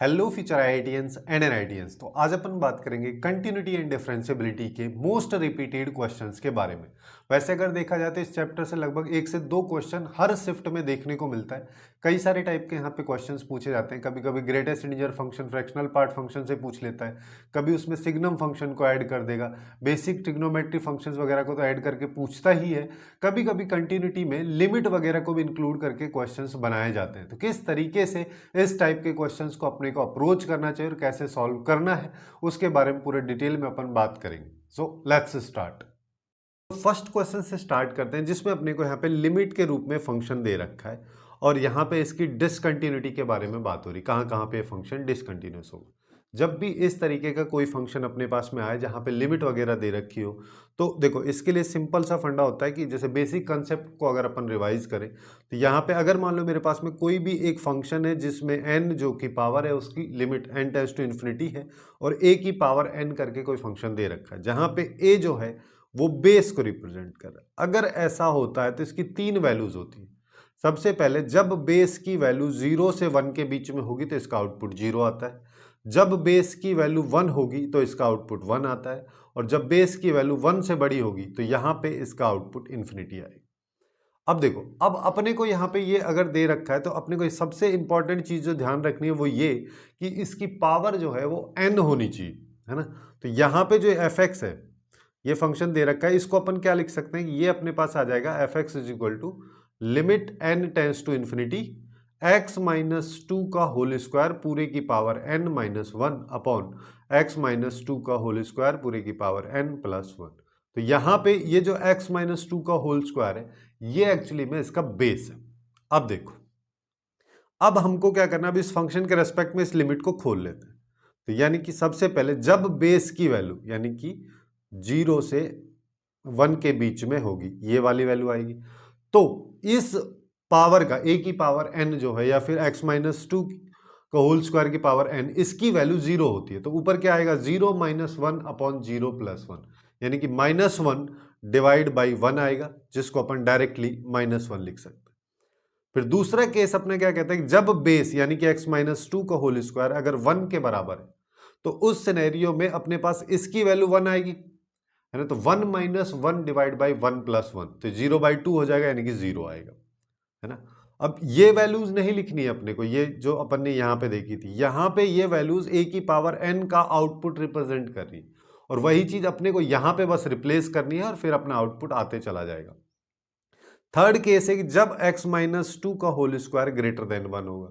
Hello future IITians and NITians. तो आज अपन बात करेंगे कंटिन्यूटी एंड डिफरेंशिएबिलिटी के मोस्ट रिपीटेड क्वेश्चंस के बारे में। वैसे अगर देखा जाए तो इस चैप्टर से लगभग 1 से 2 क्वेश्चन हर शिफ्ट में देखने को मिलता है। कई सारे टाइप के यहाँ पे क्वेश्चंस पूछे जाते हैं। कभी कभी greatest integer function fractional part function से पूछ लेता है, कभी उसमें सिग्नम फंक्शन को ऐड कर देगा, बेसिक ट्रिग्नोमेट्री फंक्शन वगैरह को तो ऐड करके पूछता ही है। कभी कभी कंटिन्यूटी में लिमिट वगैरह को भी इंक्लूड करके क्वेश्चंस बनाए जाते हैं। तो किस तरीके से इस टाइप के क्वेश्चंस को अपने को अप्रोच करना चाहिए और कैसे सॉल्व करना है उसके बारे में पूरे डिटेल में अपन बात करेंगे। So let's start. First question से स्टार्ट करते हैं जिसमें अपने को यहाँ पे लिमिट के रूप में फंक्शन दे रखा है और यहाँ पे इसकी डिसकंटिन्यूटी के बारे में बात हो रही, कहाँ कहाँ पे फंक्शन डिसकंटिन्यूस होगा। जब भी इस तरीके का कोई फंक्शन अपने पास में आए जहाँ पे लिमिट वगैरह दे रखी हो, तो देखो इसके लिए सिंपल सा फंडा होता है कि जैसे बेसिक कंसेप्ट को अगर अपन रिवाइज करें तो यहाँ पे अगर मान लो मेरे पास में कोई भी एक फंक्शन है जिसमें n जो कि पावर है उसकी limit n tends to infinity है और a की पावर n करके कोई फंक्शन दे रखा है जहाँ पे a जो है वो बेस को रिप्रेजेंट कर रहा है। अगर ऐसा होता है तो इसकी 3 वैल्यूज होती है। सबसे पहले जब बेस की वैल्यू 0 से 1 के बीच में होगी तो इसका आउटपुट 0 आता है, जब बेस की वैल्यू 1 होगी तो इसका आउटपुट 1 आता है और जब बेस की वैल्यू 1 से बड़ी होगी तो यहाँ पे इसका आउटपुट इन्फिनिटी आएगी। अब देखो, अब अपने को यहाँ पे ये अगर दे रखा है तो अपने को सबसे इंपॉर्टेंट चीज जो ध्यान रखनी है वो ये कि इसकी पावर जो है वो n होनी चाहिए, है ना। तो यहाँ पे जो एफ एक्स है ये फंक्शन दे रखा है, इसको अपन क्या लिख सकते हैं, ये अपने पास आ जाएगा f x is equal to limit n tends to infinity x minus two का होल स्क्वायर पूरे की power n minus one upon x minus two का होल स्क्वायर पूरे की पावर n प्लस वन। तो यहाँ पे ये जो x माइनस टू का होल स्क्वायर है ये एक्चुअली में इसका बेस है। अब देखो, अब हमको क्या करना है, अब इस फंक्शन के रेस्पेक्ट में इस लिमिट को खोल लेते हैं। तो यानी कि सबसे पहले जब बेस की वैल्यू यानी कि 0 से 1 के बीच में होगी ये वाली वैल्यू आएगी, तो इस पावर का a की पावर n जो है या फिर x माइनस टू का होल स्क्वायर की पावर n इसकी वैल्यू 0 होती है। तो ऊपर क्या आएगा, 0 minus one upon 0 plus one, यानी कि minus one divide by one आएगा जिसको अपन डायरेक्टली माइनस वन लिख सकते हैं। फिर दूसरा केस अपने क्या कहते हैं, जब बेस यानी कि x माइनस टू का होल स्क्वायर अगर 1 के बराबर है तो उस सिनेरियो में अपने पास इसकी वैल्यू 1 आएगी, है ना। तो 1 minus one divide by one plus one, तो 0/2 हो जाएगा यानी कि 0 आएगा, है ना। अब ये वैल्यूज नहीं लिखनी है अपने को, ये जो अपन ने यहाँ पे देखी थी, यहाँ पे ये वैल्यूज a की पावर n का आउटपुट रिप्रेजेंट कर रही है और वही चीज अपने को यहाँ पे बस रिप्लेस करनी है और फिर अपना आउटपुट आते चला जाएगा। थर्ड केस है कि जब x माइनस टू का whole square greater than one होगा,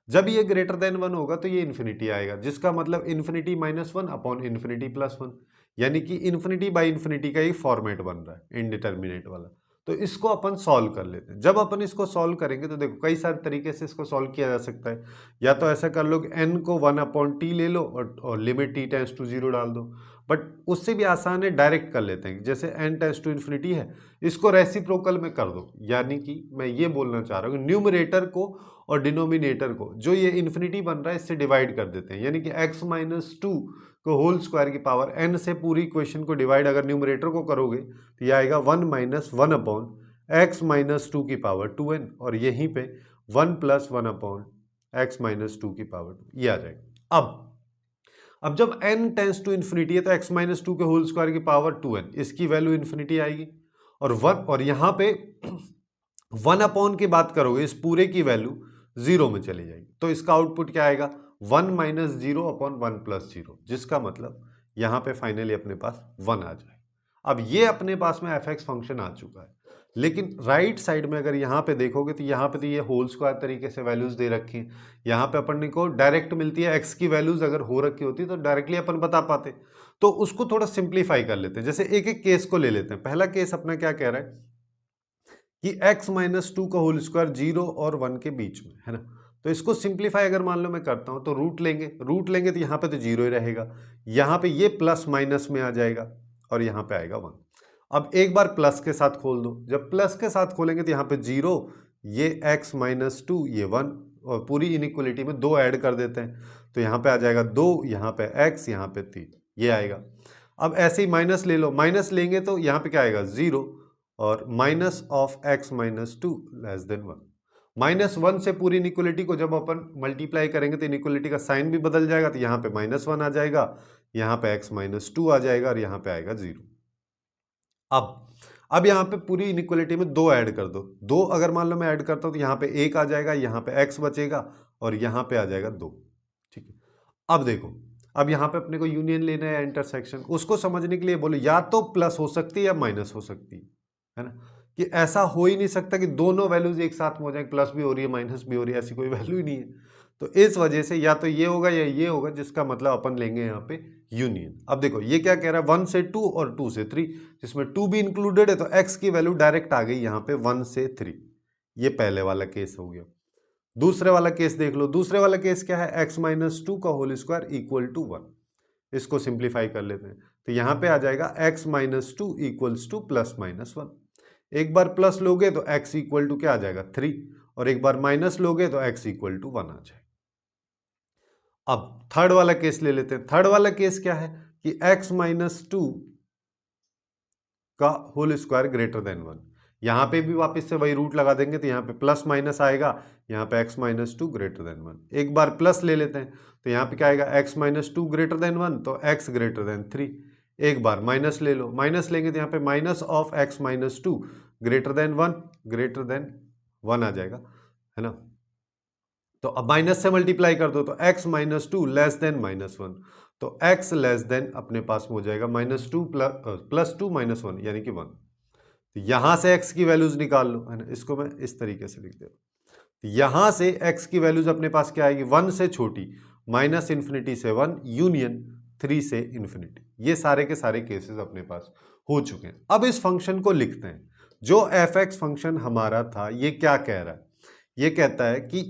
जब ये ग्रेटर देन वन होगा तो ये इन्फिनिटी आएगा, जिसका मतलब infinity minus one upon infinity plus one, यानी कि इन्फिनिटी बाई इन्फिनिटी का एक फॉर्मेट बन रहा है इनडिटर्मिनेट वाला। तो इसको अपन सॉल्व कर लेते हैं। जब अपन इसको सॉल्व करेंगे तो देखो कई सारे तरीके से इसको सॉल्व किया जा सकता है। या तो ऐसा कर लो कि n को 1/t ले लो और लिमिट t टेंस टू 0 डाल दो, बट उससे भी आसान है डायरेक्ट कर लेते हैं। जैसे n टेंस टू इन्फिनिटी है, इसको रेसिप्रोकल में कर दो, यानी कि मैं ये बोलना चाह रहा हूँ न्यूमरेटर को और डिनोमिनेटर को जो ये इन्फिनिटी बन रहा है इससे डिवाइड कर देते हैं, यानी कि x माइनस टू को होल स्क्वायर की पावर n से पूरी इक्वेशन को डिवाइड अगर न्यूमरेटर को करोगे तो ये आएगा 1 minus one upon x minus to की पावर 2n और यहीं पे 1 plus one upon x minus to की पावर 2 ये आ जाएगा। अब जब n टेंस टू इन्फिनिटी है तो x माइनस टू के होल स्क्वायर की पावर 2n, इसकी वैल्यू इन्फिनिटी आएगी और वन, और यहाँ पे 1 अपॉन की बात करोगे इस पूरे की वैल्यू 0 में चली जाएगी, तो इसका आउटपुट क्या आएगा, 1 minus zero upon one plus zero, जिसका मतलब यहाँ पे फाइनली अपने पास 1 आ जाए। अब ये अपने पास में एफ एक्स फंक्शन आ चुका है, लेकिन राइट साइड में अगर यहाँ पे देखोगे तो यहाँ पे तो ये होल स्क्वायर तरीके से वैल्यूज दे रखी हैं। यहाँ पे अपन को डायरेक्ट मिलती है, एक्स की वैल्यूज अगर हो रखी होती तो डायरेक्टली अपन बता पाते, तो उसको थोड़ा सिंप्लीफाई कर लेते हैं। जैसे एक एक केस को ले लेते हैं। पहला केस अपना क्या कह रहा है कि x माइनस टू का होल स्क्वायर 0 और 1 के बीच में, है ना। तो इसको सिंप्लीफाई अगर मान लो मैं करता हूं तो रूट लेंगे तो यहाँ पे तो 0 ही रहेगा, यहाँ पे ये प्लस माइनस में आ जाएगा और यहाँ पे आएगा 1। अब एक बार प्लस के साथ खोल दो, जब प्लस के साथ खोलेंगे तो यहाँ पे 0, ये x माइनस टू, ये 1 और पूरी इनइक्वलिटी में 2 ऐड कर देते हैं तो यहाँ पे आ जाएगा 2, यहाँ पे x, यहाँ पे 3, ये आएगा। अब ऐसे ही माइनस ले लो, माइनस लेंगे तो यहाँ पे क्या आएगा 0 और minus of x minus to less than 1। -1 से पूरी इनइक्वलिटी को जब अपन मल्टीप्लाई करेंगे तो इनइक्वलिटी का साइन भी बदल जाएगा, तो यहाँ पे -1 आ जाएगा, यहाँ पे x -2 आ जाएगा और यहाँ पे आएगा 0। अब यहाँ पे पूरी इनइक्वलिटी में 2 ऐड कर दो, 2 अगर मान लो मैं ऐड करता हूँ तो यहाँ पे 1 आ जाएगा, यहाँ पे x बचेगा और यहाँ पे आ जाएगा 2। ठीक है, अब देखो, अब यहाँ पे अपने को यूनियन लेना है, इंटरसेक्शन, उसको समझने के लिए बोलो या तो प्लस हो सकती है या माइनस हो सकती है ना, कि ऐसा हो ही नहीं सकता कि दोनों वैल्यूज एक साथ में हो जाए, प्लस भी हो रही है माइनस भी हो रही है, ऐसी कोई वैल्यू ही नहीं है। तो इस वजह से या तो ये होगा या ये होगा, जिसका मतलब अपन लेंगे यहाँ पे यूनियन। अब देखो ये क्या कह रहा है, 1 से 2 और 2 से 3, जिसमें 2 भी इंक्लूडेड है तो x की वैल्यू डायरेक्ट आ गई यहाँ पे 1 से 3। ये पहले वाला केस हो गया। दूसरे वाला केस देख लो, दूसरे वाला केस क्या है, x -2 का होल स्क्वायर इक्वल टू 1। इसको सिंप्लीफाई कर लेते हैं तो यहाँ पे आ जाएगा x -2 इक्वल्स टू +-1। एक बार प्लस लोगे तो x इक्वल टू क्या आ जाएगा 3, और एक बार माइनस लोगे तो x इक्वल टू 1 आ जाएगा। अब थर्ड वाला केस ले लेते हैं। थर्ड वाला केस क्या है कि x -2 का होल स्क्वायर ग्रेटर देन 1। यहां पे भी वापस से वही रूट लगा देंगे तो यहाँ पे प्लस माइनस आएगा, यहाँ पे x -2 ग्रेटर देन 1। एक बार प्लस ले लेते हैं तो यहाँ पे क्या आएगा, x -2 ग्रेटर देन 1 तो x ग्रेटर देन 3। एक बार माइनस ले लो, माइनस लेंगे तो यहाँ पे minus of x -2 greater than 1 आ जाएगा, है ना। तो अब माइनस से मल्टीप्लाई कर दो तो x -2 लेस देन -1, तो x लेस देन अपने पास में हो जाएगा -2 +2 -1 यानी कि 1। तो यहां से x की वैल्यूज निकाल लो, है ना। इसको मैं इस तरीके से लिख देता हूं, यहां से x की वैल्यूज अपने पास क्या आएगी, 1 से छोटी, -∞ से 1 यूनियन 3 से इन्फिनिटी। ये सारे के सारे केसेस अपने पास हो चुके हैं। अब इस फंक्शन को लिखते हैं। जो f(x) फंक्शन हमारा था ये क्या कह रहा है, ये कहता है कि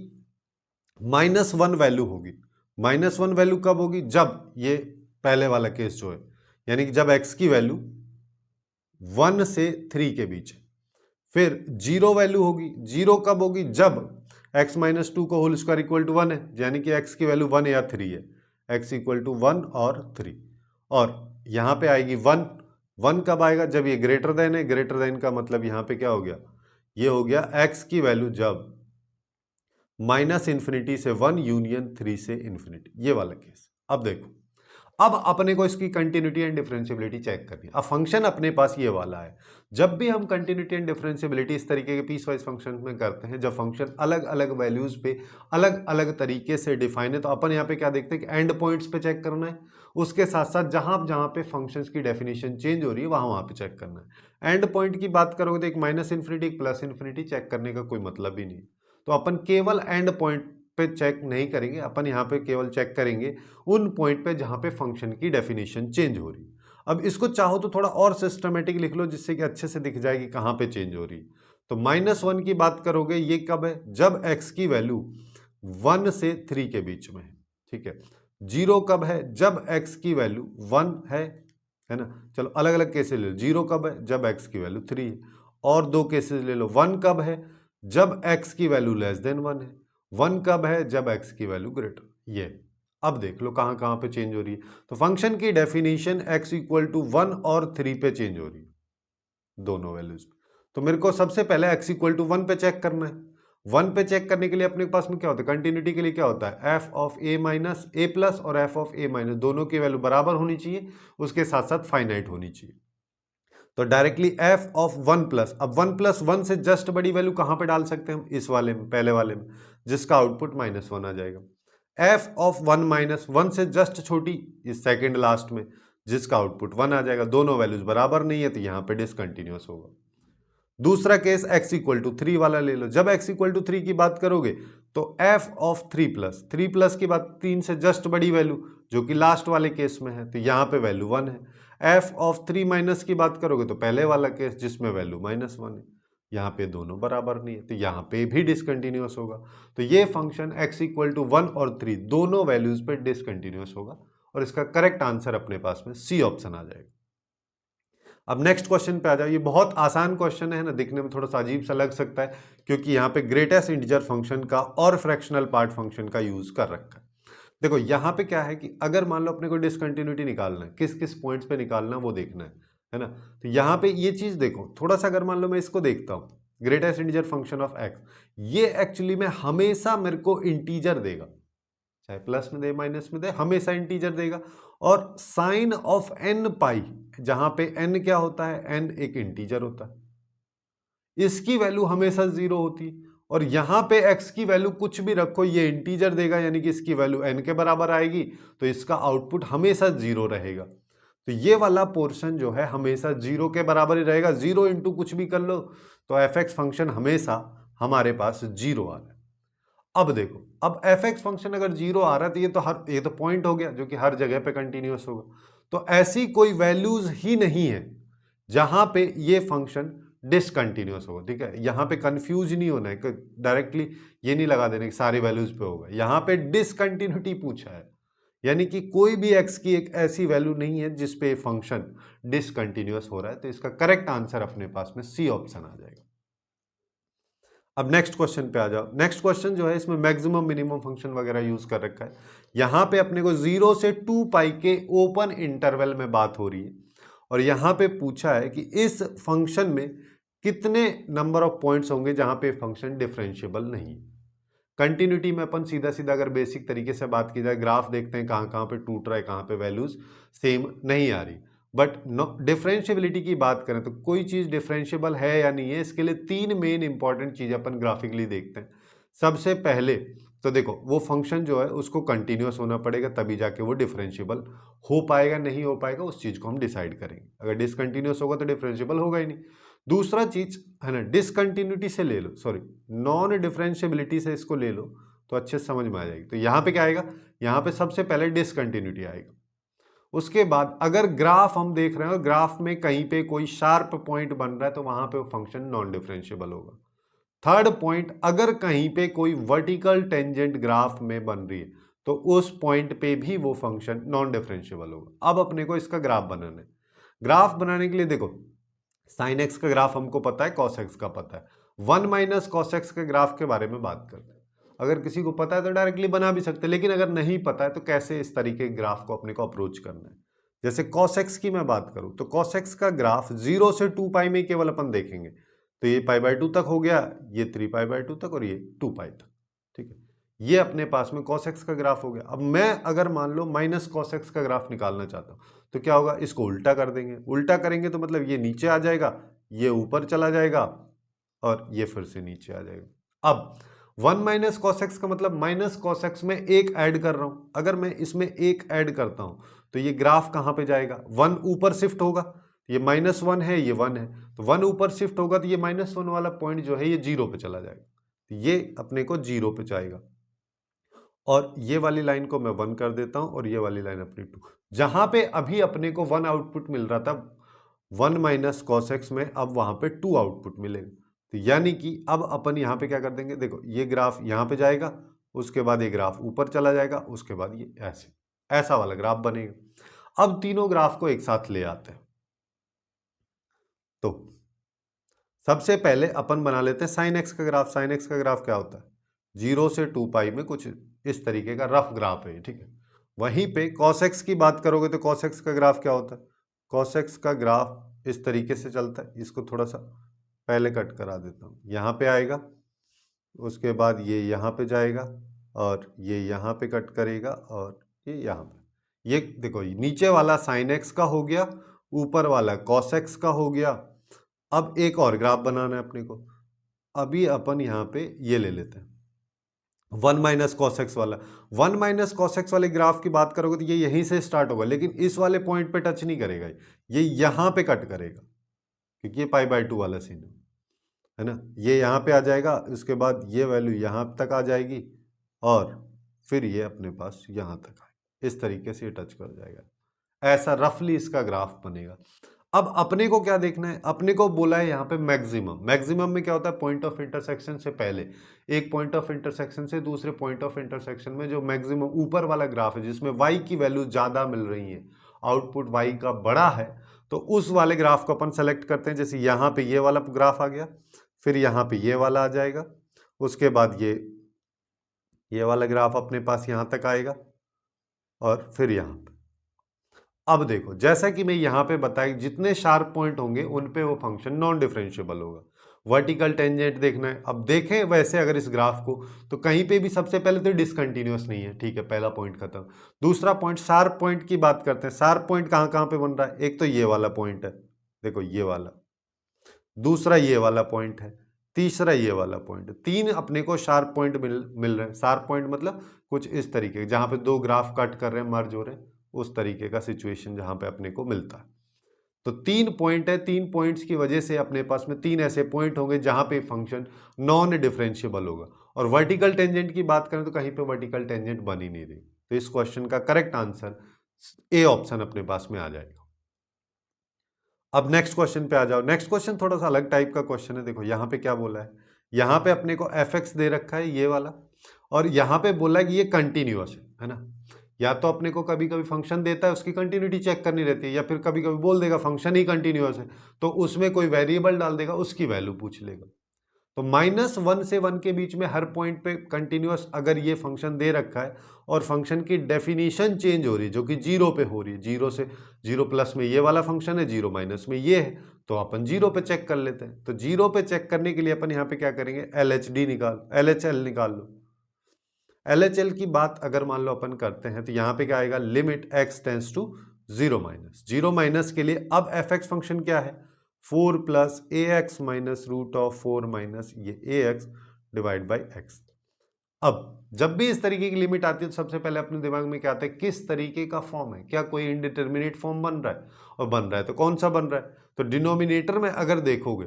-1 वैल्यू होगी। -1 वैल्यू कब होगी, जब ये पहले वाला केस जो है, यानी कि जब x की वैल्यू 1 से 3 के बीच है। फिर 0 वैल्यू होगी, 0 कब होगी, जब x -2 का होल स्क्वायर इक्वल टू 1 है, यानी कि x की वैल्यू 1 या 3 है, x इक्वल टू 1 और 3। और यहां पे आएगी 1, 1 कब आएगा, जब ये ग्रेटर देन है। ग्रेटर देन का मतलब यहां पे क्या हो गया, ये हो गया x की वैल्यू जब -∞ से 1 यूनियन 3 से इन्फिनिटी, ये वाला केस। अब देखो, अब अपने को इसकी कंटिन्यूटी एंड डिफरेंशियबिलिटी चेक करनी है। अब फंक्शन अपने पास ये वाला है। जब भी हम कंटिन्यूटी एंड डिफरेंशियबिलिटी इस तरीके के पीस वाइज फंक्शन में करते हैं, जब फंक्शन अलग अलग वैल्यूज पे अलग अलग तरीके से डिफाइन है, तो अपन यहाँ पे क्या देखते हैं कि एंड पॉइंट्स पे चेक करना है, उसके साथ साथ जहां जहां पे फंक्शंस की डेफिनेशन चेंज हो रही है वहां पे चेक करना है। एंड पॉइंट की बात करोगे तो एक -∞ एक +∞ चेक करने का कोई मतलब ही नहीं। तो अपन केवल एंड पॉइंट पे चेक नहीं करेंगे, अपन यहाँ पे केवल चेक करेंगे उन पॉइंट पे जहां पे फंक्शन की डेफिनेशन चेंज हो रही। अब इसको चाहो तो थोड़ा और सिस्टमेटिक लिख लो, जिससे कि अच्छे से दिख जाएगी कहां पे चेंज हो रही। तो -1 की बात करोगे, ये कब है, जब x की वैल्यू 1 से 3 के बीच में है। ठीक है, 0 कब है, जब x की वैल्यू 1 है ना। चलो अलग अलग केसेस ले लो, 0 कब है, जब x की वैल्यू 3 है। और दो केसेस ले लो, 1 कब है, जब x की वैल्यू लेस देन 1 है। 1 कब है, जब x की वैल्यू ग्रेटर। ये अब देख लो कहां कहां पे चेंज हो रही है। तो फंक्शन की डेफिनेशन x इक्वल टू 1 और 3 पे चेंज हो रही है, दोनों वैल्यूज। तो मेरे को सबसे पहले x इक्वल टू 1 पे चेक करना है। 1 पे चेक करने के लिए अपने पास में क्या होता है, कंटिन्यूटी के लिए क्या होता है, f of a minus a plus और f ऑफ a माइनस, दोनों की वैल्यू बराबर होनी चाहिए, उसके साथ साथ फाइनाइट होनी चाहिए। तो डायरेक्टली f ऑफ 1 प्लस, अब 1 प्लस 1 से जस्ट बड़ी वैल्यू कहां पे डाल सकते हैं हम, इस वाले में, पहले वाले में, जिसका आउटपुट -1 आ जाएगा। f ऑफ 1 माइनस 1 से जस्ट छोटी इस सेकंड लास्ट में, जिसका आउटपुट 1 आ जाएगा। दोनों वैल्यूज बराबर नहीं है तो यहां पे डिसकंटिन्यूअस होगा। दूसरा केस x इक्वल टू 3 वाला ले लो। जब x इक्वल टू 3 की बात करोगे तो f ऑफ 3 प्लस की बात, 3 से जस्ट बड़ी वैल्यू जो कि लास्ट वाले केस में है, तो यहां पे वैल्यू 1 है। f ऑफ 3 माइनस की बात करोगे तो पहले वाला केस जिसमें वैल्यू -1 है, यहाँ पे दोनों बराबर नहीं है तो यहाँ पे भी डिसकंटिन्यूअस होगा। तो ये फंक्शन x इक्वल टू 1 और 3 दोनों वैल्यूज पे डिसकंटिन्यूअस होगा, और इसका करेक्ट आंसर अपने पास में सी ऑप्शन आ जाएगा। अब नेक्स्ट क्वेश्चन पे आ जाओ। ये बहुत आसान क्वेश्चन है ना, दिखने में थोड़ा सा अजीब सा लग सकता है क्योंकि यहाँ पे ग्रेटेस्ट इंटीजर फंक्शन का और फ्रैक्शनल पार्ट फंक्शन का यूज कर रखा है। देखो यहाँ पे क्या है कि अगर मान लो अपने को डिसकंटिन्यूटी निकालना है, किस किस पॉइंट्स पे निकालना है वो देखना है ना। तो यहाँ पे ये चीज देखो, थोड़ा सा अगर मान लो मैं इसको देखता हूँ, greatest integer function of x, ये एक्चुअली में हमेशा मेरे को इंटीजर देगा, चाहे प्लस में दे माइनस में दे, हमेशा इंटीजर देगा। और साइन ऑफ एन पाई, जहां पे एन क्या होता है, एन एक इंटीजर होता है, इसकी वैल्यू हमेशा जीरो होती है। और यहां पे x की वैल्यू कुछ भी रखो, ये इंटीजर देगा, यानी कि इसकी वैल्यू n के बराबर आएगी, तो इसका आउटपुट हमेशा जीरो रहेगा। तो ये वाला पोर्शन जो है हमेशा जीरो के बराबर ही रहेगा। जीरो इंटू कुछ भी कर लो तो fx फंक्शन हमेशा हमारे पास जीरो आ रहा है। अब देखो, अब fx फंक्शन अगर जीरो आ रहा है तो ये तो पॉइंट हो गया जो कि हर जगह पे कंटिन्यूअस होगा। तो ऐसी कोई वैल्यूज ही नहीं है जहां पे ये फंक्शन डिसकंटिन्यूअस होगा। ठीक है, यहां पे कंफ्यूज नहीं होना है, डायरेक्टली ये नहीं लगा देने कि सारी वैल्यूज पे होगा। यहां पे डिसकंटिन्यूटी पूछा है, यानी कि कोई भी x की एक ऐसी वैल्यू नहीं है जिसपे फंक्शन डिसकंटिन्यूअस हो रहा है। तो इसका करेक्ट आंसर अपने पास में सी ऑप्शन आ जाएगा। अब नेक्स्ट क्वेश्चन पे आ जाओ। नेक्स्ट क्वेश्चन जो है इसमें मैक्सिमम मिनिमम फंक्शन वगैरह यूज कर रखा है। यहां पे अपने को 0 से 2 पाई के ओपन इंटरवल में बात हो रही है, और यहां पे पूछा है कि इस फंक्शन में कितने नंबर ऑफ पॉइंट्स होंगे जहां पे फंक्शन डिफरेंशिएबल नहीं है। कंटिन्यूटी में अपन सीधा सीधा अगर बेसिक तरीके से बात की जाए, ग्राफ देखते हैं कहां कहां पे टूट रहा है, कहां पे वैल्यूज सेम नहीं आ रही। बट डिफरेंशिएबिलिटी की बात करें तो कोई चीज डिफरेंशिएबल है या नहीं है, इसके लिए तीन मेन इंपॉर्टेंट चीज अपन ग्राफिकली देखते हैं। सबसे पहले तो देखो, वो फंक्शन जो है उसको कंटिन्यूअस होना पड़ेगा, तभी जाके वो डिफरेंशिएबल हो पाएगा, नहीं हो पाएगा उस चीज को हम डिसाइड करेंगे। अगर डिसकंटिन्यूअस होगा तो डिफरेंशिएबल होगा ही नहीं। दूसरा चीज है ना, डिसकंटिन्यूटी से ले लो, सॉरी नॉन डिफरेंशिएबिलिटी से इसको ले लो तो अच्छे से समझ में आ जाएगी। तो यहां पे क्या आएगा, यहां पे सबसे पहले डिसकंटिन्यूटी आएगा। उसके बाद अगर ग्राफ हम देख रहे हैं और ग्राफ में कहीं पे कोई शार्प पॉइंट बन रहा है तो वहां पे वो फंक्शन नॉन डिफरेंशिएबल होगा। थर्ड पॉइंट, अगर कहीं पे कोई वर्टिकल टेंजेंट ग्राफ में बन रही है तो उस पॉइंट पे भी वो फंक्शन नॉन डिफरेंशिएबल होगा। अब अपने को इसका ग्राफ बनाना है। ग्राफ बनाने के लिए देखो, साइन एक्स का ग्राफ हमको पता है, कॉस एक्स का पता है, 1 माइनस कॉस एक्स के ग्राफ के बारे में बात करते हैं। अगर किसी को पता है तो डायरेक्टली बना भी सकते हैं, लेकिन अगर नहीं पता है तो कैसे इस तरीके के ग्राफ को अपने को अप्रोच करना है। जैसे कॉस एक्स की मैं बात करूं तो कॉस एक्स का ग्राफ 0 से 2 पाई में केवल अपन देखेंगे, तो ये पाई बाय 2 तक हो गया, ये 3 पाई बाय 2 तक, और ये 2 पाई तक। ठीक है, ये अपने पास में कॉस एक्स का ग्राफ हो गया। अब मैं अगर मान लो माइनस कॉस एक्स का ग्राफ निकालना चाहता हूं तो क्या होगा, इसको उल्टा कर देंगे। उल्टा करेंगे तो मतलब ये नीचे आ जाएगा, ये ऊपर चला जाएगा, और ये फिर से नीचे आ जाएगा। अब 1 माइनस कॉस एक्स का मतलब माइनस कॉस एक्स में एक ऐड कर रहा हूं। अगर मैं इसमें एक ऐड करता हूं तो ये ग्राफ कहां पे जाएगा, 1 ऊपर शिफ्ट होगा। ये -1 है, ये 1 है, तो 1 ऊपर शिफ्ट होगा तो ये -1 वाला पॉइंट जो है ये 0 पे चला जाएगा। तो ये अपने को 0 पे जाएगा, और ये वाली लाइन को मैं 1 कर देता हूं और ये वाली लाइन अपनी 2। जहां पे अभी अपने को 1 आउटपुट मिल रहा था 1 माइनस कॉस एक्स में, अब वहां पे 2 आउटपुट मिलेगा। तो यानी कि अब अपन यहां पे क्या कर देंगे, देखो ये ग्राफ यहां पे जाएगा, उसके बाद ये ग्राफ ऊपर चला जाएगा, उसके बाद ये ऐसा वाला ग्राफ बनेगा। अब तीनों ग्राफ को एक साथ ले आते हैं। तो सबसे पहले अपन बना लेते हैं साइन एक्स का ग्राफ। साइन एक्स का ग्राफ क्या होता है, 0 से 2 पाई में कुछ इस तरीके का रफ ग्राफ है, ठीक है। वहीं पे कॉस एक्स की बात करोगे तो कॉस एक्स का ग्राफ क्या होता है, कॉस एक्स का ग्राफ इस तरीके से चलता है। इसको थोड़ा सा पहले कट करा देता हूँ, यहाँ पे आएगा, उसके बाद ये यहाँ पे जाएगा, और ये यहाँ पे कट करेगा, और ये यहाँ पे। ये देखो, नीचे वाला साइन एक्स का हो गया, ऊपर वाला कॉस एक्स का हो गया। अब एक और ग्राफ बनाना है अपने को। अभी अपन यहाँ पे ये ले लेते हैं 1 माइनस कॉस एक्स वाला। 1 माइनस कॉस एक्स वाले ग्राफ की बात करोगे तो ये यहीं से स्टार्ट होगा, लेकिन इस वाले पॉइंट पे टच नहीं करेगा, ये यहाँ पे कट करेगा, क्योंकि ये पाई बाय 2 वाला सीन है ना। ये यहाँ पे आ जाएगा, उसके बाद ये वैल्यू यहाँ तक आ जाएगी, और फिर ये अपने पास यहाँ तक आएगा। इस तरीके से ये टच कर जाएगा। ऐसा रफली इसका ग्राफ बनेगा। अब अपने को क्या देखना है, अपने को बोला है यहाँ पे मैक्सिमम। मैक्सिमम में क्या होता है, पॉइंट ऑफ इंटरसेक्शन से पहले, एक पॉइंट ऑफ इंटरसेक्शन से दूसरे पॉइंट ऑफ इंटरसेक्शन में जो मैक्सिमम ऊपर वाला ग्राफ है जिसमें y की वैल्यू ज्यादा मिल रही है, आउटपुट y का बड़ा है, तो उस वाले ग्राफ को अपन सेलेक्ट करते हैं। जैसे यहाँ पे ये वाला ग्राफ आ गया, फिर यहाँ पे ये वाला आ जाएगा, उसके बाद ये वाला ग्राफ अपने पास यहाँ तक आएगा, और फिर यहाँ पे। अब देखो, जैसा कि मैं यहाँ पे बताया, जितने शार्प पॉइंट होंगे उन पे वो फंक्शन नॉन डिफरेंशिएबल होगा। वर्टिकल टेंजेंट देखना है। अब देखें वैसे अगर इस ग्राफ को, तो कहीं पे भी सबसे पहले तो डिसकंटिन्यूअस नहीं है, ठीक है, पहला पॉइंट खत्म। दूसरा पॉइंट, शार्प पॉइंट की बात करते हैं। शार्प पॉइंट कहाँ कहाँ पे बन रहा है? एक तो ये वाला पॉइंट है, देखो ये वाला, दूसरा ये वाला पॉइंट है, तीसरा ये वाला पॉइंट है। तीन अपने को शार्प पॉइंट मिल रहे हैं। शार्प पॉइंट मतलब कुछ इस तरीके, जहां पे दो ग्राफ कट कर रहे हैं, मर्ज हो रहे हैं, उस तरीके का सिचुएशन जहां पे अपने को मिलता है। तो तीन पॉइंट है, तीन पॉइंट्स की वजह से अपने पास में तीन ऐसे पॉइंट होंगे जहां पे फंक्शन नॉन डिफरेंशिएबल होगा। और वर्टिकल टेंजेंट की बात करें तो कहीं पे वर्टिकल टेंजेंट बन ही नहीं रही। तो इस क्वेश्चन का करेक्ट आंसर ए ऑप्शन अपने पास में आ जाएगा। अब नेक्स्ट क्वेश्चन पे आ जाओ। नेक्स्ट क्वेश्चन थोड़ा सा अलग टाइप का क्वेश्चन है। देखो यहाँ पे क्या बोला है, यहाँ पे अपने को एफ एक्स दे रखा है ये वाला, और यहाँ पे बोला है कि ये कंटिन्यूअस है ना। या तो अपने को कभी कभी फंक्शन देता है, उसकी कंटिन्यूटी चेक करनी रहती है, या फिर कभी कभी बोल देगा फंक्शन ही कंटिन्यूअस है, तो उसमें कोई वेरिएबल डाल देगा, उसकी वैल्यू पूछ लेगा। तो -1 से 1 के बीच में हर पॉइंट पे कंटिन्यूअस अगर ये फंक्शन दे रखा है और फंक्शन की डेफिनेशन चेंज हो रही है, जो कि 0 पे हो रही है, 0 से 0 प्लस में ये वाला फंक्शन है, 0 माइनस में ये है, तो अपन 0 पे चेक कर लेते हैं। तो 0 पे चेक करने के लिए अपन यहाँ पे क्या करेंगे, LHL निकाल लो। LHL की बात अगर मान लो अपन करते हैं तो यहाँ पे क्या आएगा, limit x tends to 0 minus. 0 minus के लिए अब एफ एक्स फंक्शन क्या है, 4 plus a x minus root of 4 minus ये a x divide by x. अब जब भी इस तरीके की लिमिट आती है तो सबसे पहले अपने दिमाग में क्या आता है, किस तरीके का फॉर्म है, क्या कोई इंडिटरमिनेट फॉर्म बन रहा है, और बन रहा है तो कौन सा बन रहा है। तो डिनोमिनेटर में अगर देखोगे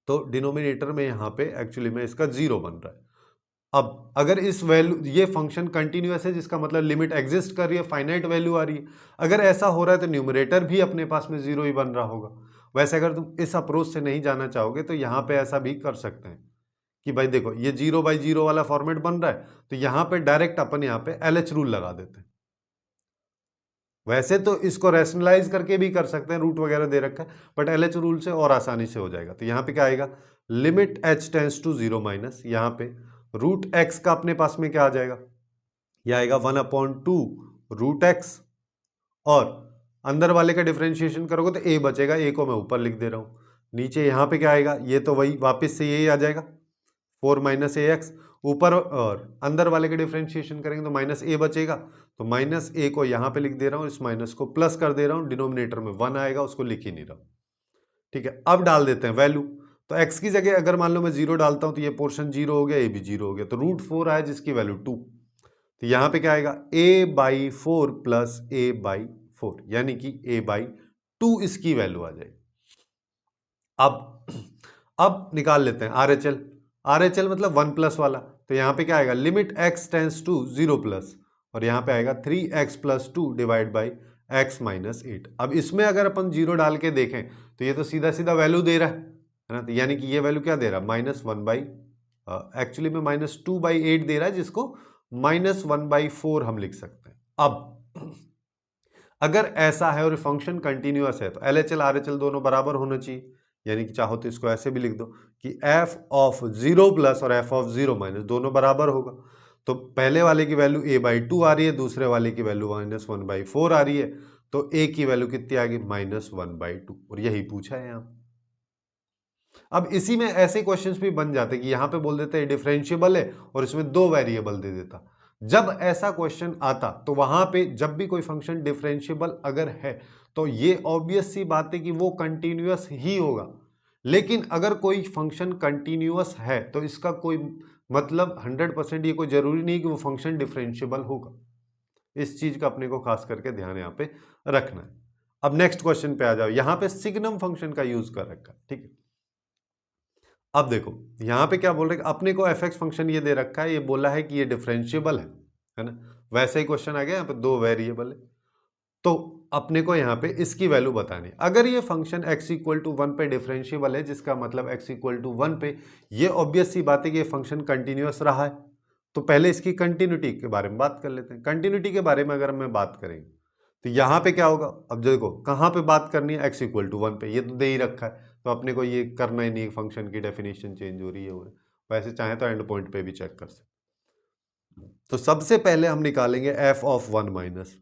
तो डिनोमिनेटर में यहाँ पे एक्चुअली में इसका 0 बन रहा है। अब अगर इस वैल्यू, ये फंक्शन कंटिन्यूअस है जिसका मतलब लिमिट एग्जिस्ट कर रही है, फाइनाइट वैल्यू आ रही है, अगर ऐसा हो रहा है तो न्यूमरेटर भी अपने पास में 0 ही बन रहा होगा। वैसे अगर तुम इस अप्रोच से नहीं जाना चाहोगे तो यहाँ पे ऐसा भी कर सकते हैं कि भाई देखो ये 0/0 वाला फॉर्मेट बन रहा है, तो यहाँ पे डायरेक्ट अपन यहाँ पे LH रूल लगा देते हैं। वैसे तो इसको रैशनलाइज करके भी कर सकते हैं, रूट वगैरह दे रखा है, बट LH रूल से और आसानी से हो जाएगा। तो यहाँ पे क्या आएगा, limit h tends to 0 minus, यहाँ पे रूट x का अपने पास में क्या आ जाएगा, ये आएगा 1/2 रूट एक्स, और अंदर वाले का डिफरेंशिएशन करोगे तो a बचेगा, a को मैं ऊपर लिख दे रहा हूँ। नीचे यहाँ पे क्या आएगा, ये तो वही वापस से यही आ जाएगा 4 माइनस ए एक्स ऊपर, और अंदर वाले का डिफरेंशिएशन करेंगे तो माइनस ए बचेगा, तो माइनस ए को यहाँ पे लिख दे रहा हूँ, इस माइनस को प्लस कर दे रहा हूँ, डिनोमिनेटर में 1 आएगा, उसको लिख ही नहीं रहा हूँ। ठीक है, अब डाल देते हैं वैल्यू। तो x की जगह अगर मान लो मैं 0 डालता हूँ तो ये पोर्शन 0 हो गया, ये भी 0 हो गया, तो रूट 4 आया जिसकी वैल्यू 2। तो यहाँ पे क्या आएगा, a/4 प्लस a/4, यानी कि a/2 इसकी वैल्यू आ जाएगी। अब निकाल लेते हैं RHL मतलब 1 प्लस वाला। तो यहाँ पे क्या आएगा, limit x tends to 0 plus, और यहाँ पे आएगा 3x plus 2 divide by x minus 8। अब इसमें अगर अपन 0 डाल के देखें तो ये तो सीधा सीधा वैल्यू दे रहा है ना, तो यानी कि ये वैल्यू क्या दे रहा है, -1 एक्चुअली में -2/8 दे रहा है, जिसको -1/4 हम लिख सकते हैं। अब अगर ऐसा है और फंक्शन कंटिन्यूअस है तो LHL RHL दोनों बराबर होना चाहिए, यानी कि चाहो तो इसको ऐसे भी लिख दो कि f ऑफ 0 प्लस और f ऑफ 0 माइनस दोनों बराबर होगा। तो पहले वाले की वैल्यू a/2 आ रही है, दूसरे वाले की वैल्यू -1/4 आ रही है, तो a की वैल्यू कितनी आ गई, -1/2, और यही पूछा है यहाँ। अब इसी में ऐसे क्वेश्चंस भी बन जाते कि यहाँ पे बोल देते हैं डिफरेंशिएबल है और इसमें 2 वेरिएबल दे देता। जब ऐसा क्वेश्चन आता तो वहां पे जब भी कोई फंक्शन डिफरेंशिएबल अगर है तो ये ऑब्वियस सी बात है कि वो कंटिन्यूअस ही होगा। लेकिन अगर कोई फंक्शन कंटिन्यूअस है तो इसका कोई मतलब 100% ये कोई जरूरी नहीं कि वो फंक्शन डिफरेंशिएबल होगा। इस चीज का अपने को खास करके ध्यान यहाँ पे रखना है। अब नेक्स्ट क्वेश्चन पे आ जाओ। यहाँ पे सिग्नम फंक्शन का यूज कर रखा है, ठीक है। अब देखो यहाँ पे क्या बोल रहे हैं, अपने को एफ एक्स फंक्शन ये दे रखा है, ये बोला है कि ये डिफरेंशिएबल है ना। वैसे ही क्वेश्चन आ गया, यहाँ पे 2 वेरिएबल है, तो अपने को यहाँ पे इसकी वैल्यू बतानी। अगर ये फंक्शन x इक्वल टू 1 पे डिफरेंशिएबल है, जिसका मतलब x इक्वल टू 1 पे, ये ऑब्वियस सी बात है कि ये फंक्शन कंटिन्यूअस रहा है। तो पहले इसकी कंटिन्यूटी के बारे में बात कर लेते हैं। कंटिन्यूटी के बारे में अगर मैं बात करें तो यहाँ पे क्या होगा, अब देखो कहाँ पे बात करनी है, x इक्वल टू 1 पे, ये तो दे ही रखा है, तो अपने को ये करना ही नहीं, फंक्शन की डेफिनेशन चेंज हो रही है। वैसे चाहे तो एंड पॉइंट पे भी चेक कर सकते। तो सबसे पहले हम निकालेंगे f ऑफ 1 माइनस।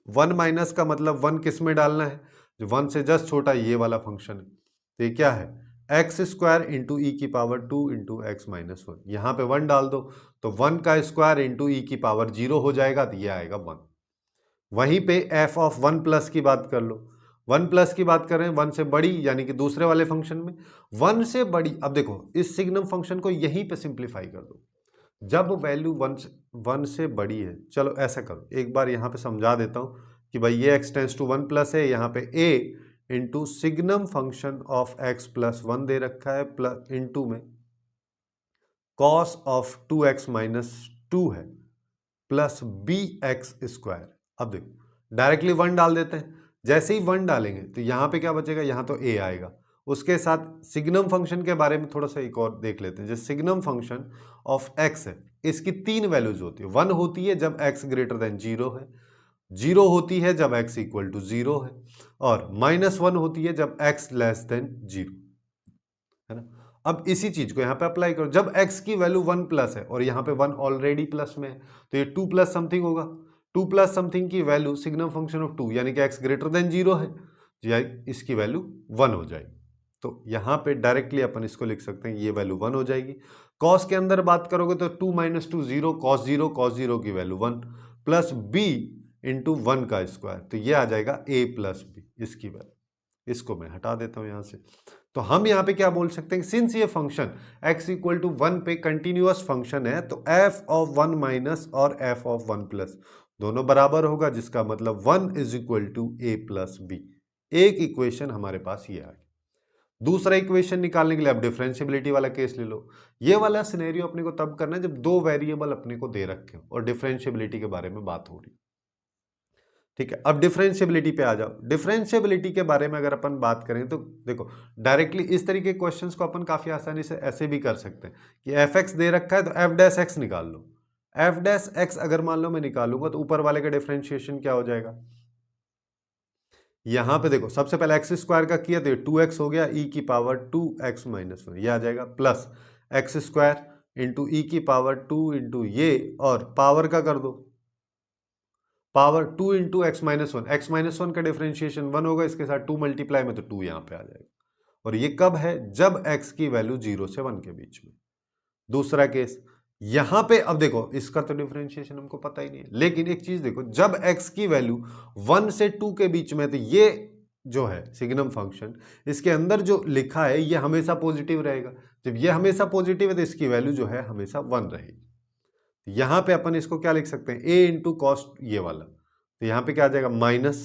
1 माइनस का मतलब 1 किस में डालना है, जो 1 से जस्ट छोटा ये वाला फंक्शन है, तो ये क्या है, एक्स स्क्वायर इंटू ई की पावर 2 इंटू एक्स माइनस 1, यहाँ पे 1 डाल दो तो 1 का स्क्वायर इंटू ई की पावर 0 हो जाएगा, तो ये आएगा 1। वहीं पे एफ ऑफ 1 प्लस की बात कर लो, 1 प्लस की बात कर रहे हैं 1 से बड़ी, यानी कि दूसरे वाले फंक्शन में 1 से बड़ी। अब देखो इस सिग्नम फंक्शन को यहीं पे सिंप्लीफाई कर दो, जब वैल्यू 1 से बड़ी है। चलो ऐसा करो, एक बार यहाँ पे समझा देता हूँ कि भाई ये x टेंस टू 1 प्लस है, यहाँ पे a into signum function of x plus 1 दे रखा है, प्लस इंटू में कॉस ऑफ 2x माइनस 2 है, प्लस बी एक्स स्क्वायर। अब देखो डायरेक्टली 1 डाल देते हैं, जैसे ही 1 डालेंगे तो यहाँ पे क्या बचेगा, यहाँ तो a आएगा। उसके साथ सिग्नम फंक्शन के बारे में थोड़ा सा एक और देख लेते हैं। जो सिग्नम फंक्शन ऑफ x है, इसकी 3 वैल्यूज होती है। 1 होती है जब x ग्रेटर देन 0 है, 0 होती है जब x इक्वल टू 0 है, और -1 होती है जब x लेस देन 0 है ना। अब इसी चीज को यहाँ पे अप्लाई करो, जब x की वैल्यू 1 प्लस है और यहाँ पे 1 ऑलरेडी प्लस में है, तो ये 2 प्लस समथिंग होगा। 2 प्लस समथिंग की वैल्यू सिग्नम फंक्शन ऑफ 2 यानी कि x ग्रेटर देन 0 है, या इसकी वैल्यू 1 हो जाएगी। तो यहाँ पे डायरेक्टली अपन इसको लिख सकते हैं, ये वैल्यू 1 हो जाएगी। कॉस के अंदर बात करोगे तो 2 - 2 0, कॉस 0 की वैल्यू 1, प्लस b इंटू 1 का स्क्वायर, तो ये आ जाएगा a प्लस बी, इसकी वैल्यू। इसको मैं हटा देता हूं यहां से। तो हम यहां पे क्या बोल सकते हैं, सिंस ये फंक्शन x इक्वल टू 1 पे कंटिन्यूअस फंक्शन है, तो f ऑफ 1 माइनस और f ऑफ 1 प्लस दोनों बराबर होगा, जिसका मतलब 1 is equal to a plus b. एक इक्वेशन हमारे पास ये आ गई। दूसरा इक्वेशन निकालने के लिए अब डिफरेंशियबिलिटी वाला केस ले लो। ये वाला सिनेरियो अपने को तब करना है जब दो वेरिएबल अपने को दे रखे हो और डिफरेंशियबिलिटी के बारे में बात हो रही। ठीक है, अब डिफरेंशियबिलिटी पे आ जाओ। डिफरेंशियबिलिटी के बारे में अगर अपन बात करें तो देखो डायरेक्टली इस तरीके के क्वेश्चंस को अपन काफी आसानी से ऐसे भी कर सकते हैं कि एफ एक्स दे रखा है तो एफ डैश एक्स निकाल लो। एफ डैश एक्स अगर मान लो मैं निकालूंगा तो ऊपर वाले का डिफरेंशिएशन क्या हो जाएगा, यहां पे देखो सबसे पहले एक्स स्क्वायर का किया तो ये 2x हो गया, ई की पावर 2x माइनस 1 ये आ जाएगा, प्लस एक्स स्क्वायर इंटू ई की पावर 2 इंटू ये, और पावर का कर दो, power 2 into x minus 1, x minus 1 का डिफरेंशिएशन 1 होगा, इसके साथ 2 मल्टीप्लाई में तो 2 यहां पे आ जाएगा। और ये कब है, जब x की वैल्यू 0 से 1 के बीच में। दूसरा केस यहां पे, अब देखो इसका तो डिफरेंशिएशन हमको पता ही नहीं है, लेकिन एक चीज देखो, जब x की वैल्यू 1 से 2 के बीच में, तो ये जो है सिग्नम फंक्शन, इसके अंदर जो लिखा है ये हमेशा पॉजिटिव रहेगा। जब ये हमेशा पॉजिटिव है तो इसकी वैल्यू जो है हमेशा 1 रहेगी। यहां पे अपन इसको क्या लिख सकते हैं, a इंटू कॉस ये वाला, तो यहां पे क्या आ जाएगा माइनस,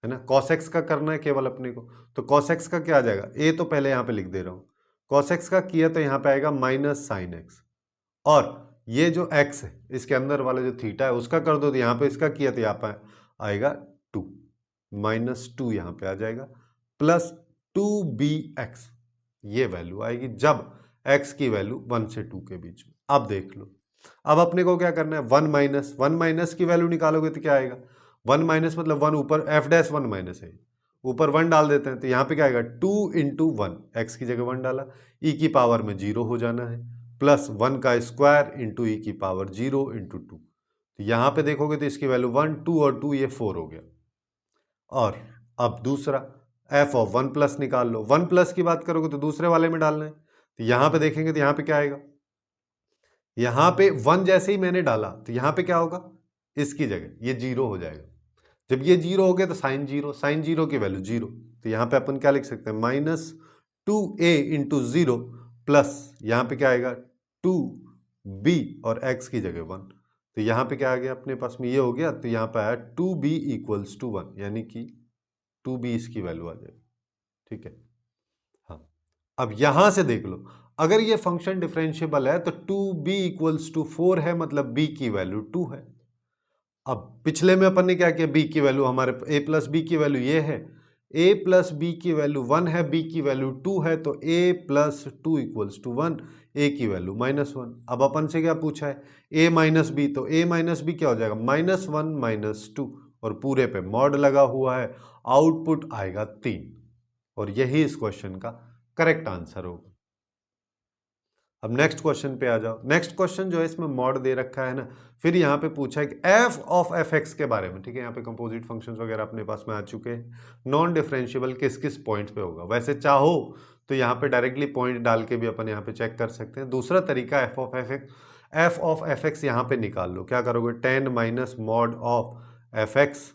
है ना, cos x का करना है केवल अपने को, तो cos x का क्या आ जाएगा, a तो पहले यहां पे लिख दे रहा हूं, cos x का किया तो यहां पे आएगा माइनस साइन एक्स, और ये जो x है इसके अंदर वाला जो थीटा है उसका कर दो, तो यहां पे इसका किया तो यहां पे आएगा 2 माइनस 2 यहां पे आ जाएगा, प्लस 2bx ये वैल्यू आएगी जब x की वैल्यू 1 से 2 के बीच में। अब देख लो, अब अपने को क्या करना है, 1 माइनस की वैल्यू निकालोगे तो क्या आएगा, 1 माइनस मतलब 1 ऊपर, एफ डैश 1 माइनस है, ऊपर 1 डाल देते हैं तो यहाँ पे क्या आएगा 2 इंटू 1, एक्स की जगह 1 डाला, ई की पावर में 0 हो जाना है, प्लस 1 का स्क्वायर इंटू ई की पावर 0 इंटू 2, तो यहाँ पे देखोगे तो इसकी वैल्यू 1, 2 और 2 ये 4 हो गया। और अब दूसरा एफ ऑफ 1 प्लस निकाल लो, 1 प्लस की बात करोगे तो दूसरे वाले में डालना है, तो यहाँ पे देखेंगे तो यहाँ पे क्या आएगा, यहां पे 1 जैसे ही मैंने डाला तो यहां पे क्या होगा, इसकी जगह ये 0 हो जाएगा। जब ये 0 हो गया तो साइन जीरो की वैल्यू 0, तो यहां पे अपन क्या लिख सकते हैं, -2a इंटू 0, प्लस यहां पे क्या आएगा 2b और x की जगह 1, तो यहां पे क्या आ गया अपने पास में, ये हो गया, तो यहां पे आया 2b इक्वल्स टू 1, यानी कि 2b इसकी वैल्यू आ जाएगी। ठीक है, हाँ। अब यहां से देख लो, अगर ये फंक्शन डिफरेंशिएबल है तो 2b इक्वल्स टू 4 है, मतलब b की वैल्यू 2 है। अब पिछले में अपन ने क्या किया, b की वैल्यू हमारे a प्लस बी की वैल्यू ये है, a प्लस बी की वैल्यू 1 है, b की वैल्यू 2 है, तो a plus 2 equals to 1, a की वैल्यू -1। अब अपन से क्या पूछा है, a माइनस बी, तो a माइनस बी क्या हो जाएगा, -1 -2, और पूरे पे मॉड लगा हुआ है, आउटपुट आएगा 3, और यही इस क्वेश्चन का करेक्ट आंसर होगा। अब नेक्स्ट क्वेश्चन पे आ जाओ। नेक्स्ट क्वेश्चन जो है इसमें मॉड दे रखा है ना, फिर यहाँ पे पूछा है कि एफ ऑफ एफ एक्स के बारे में। ठीक है, यहाँ पे कंपोजिट फंक्शंस वगैरह अपने पास में आ चुके हैं। नॉन डिफरेंशिएबल किस किस पॉइंट पे होगा, वैसे चाहो तो यहाँ पे डायरेक्टली पॉइंट डाल के भी अपन यहाँ पे चेक कर सकते हैं। दूसरा तरीका एफ ऑफ एफ एक्स यहाँ पे निकाल लो। क्या करोगे, 10 minus mod of F x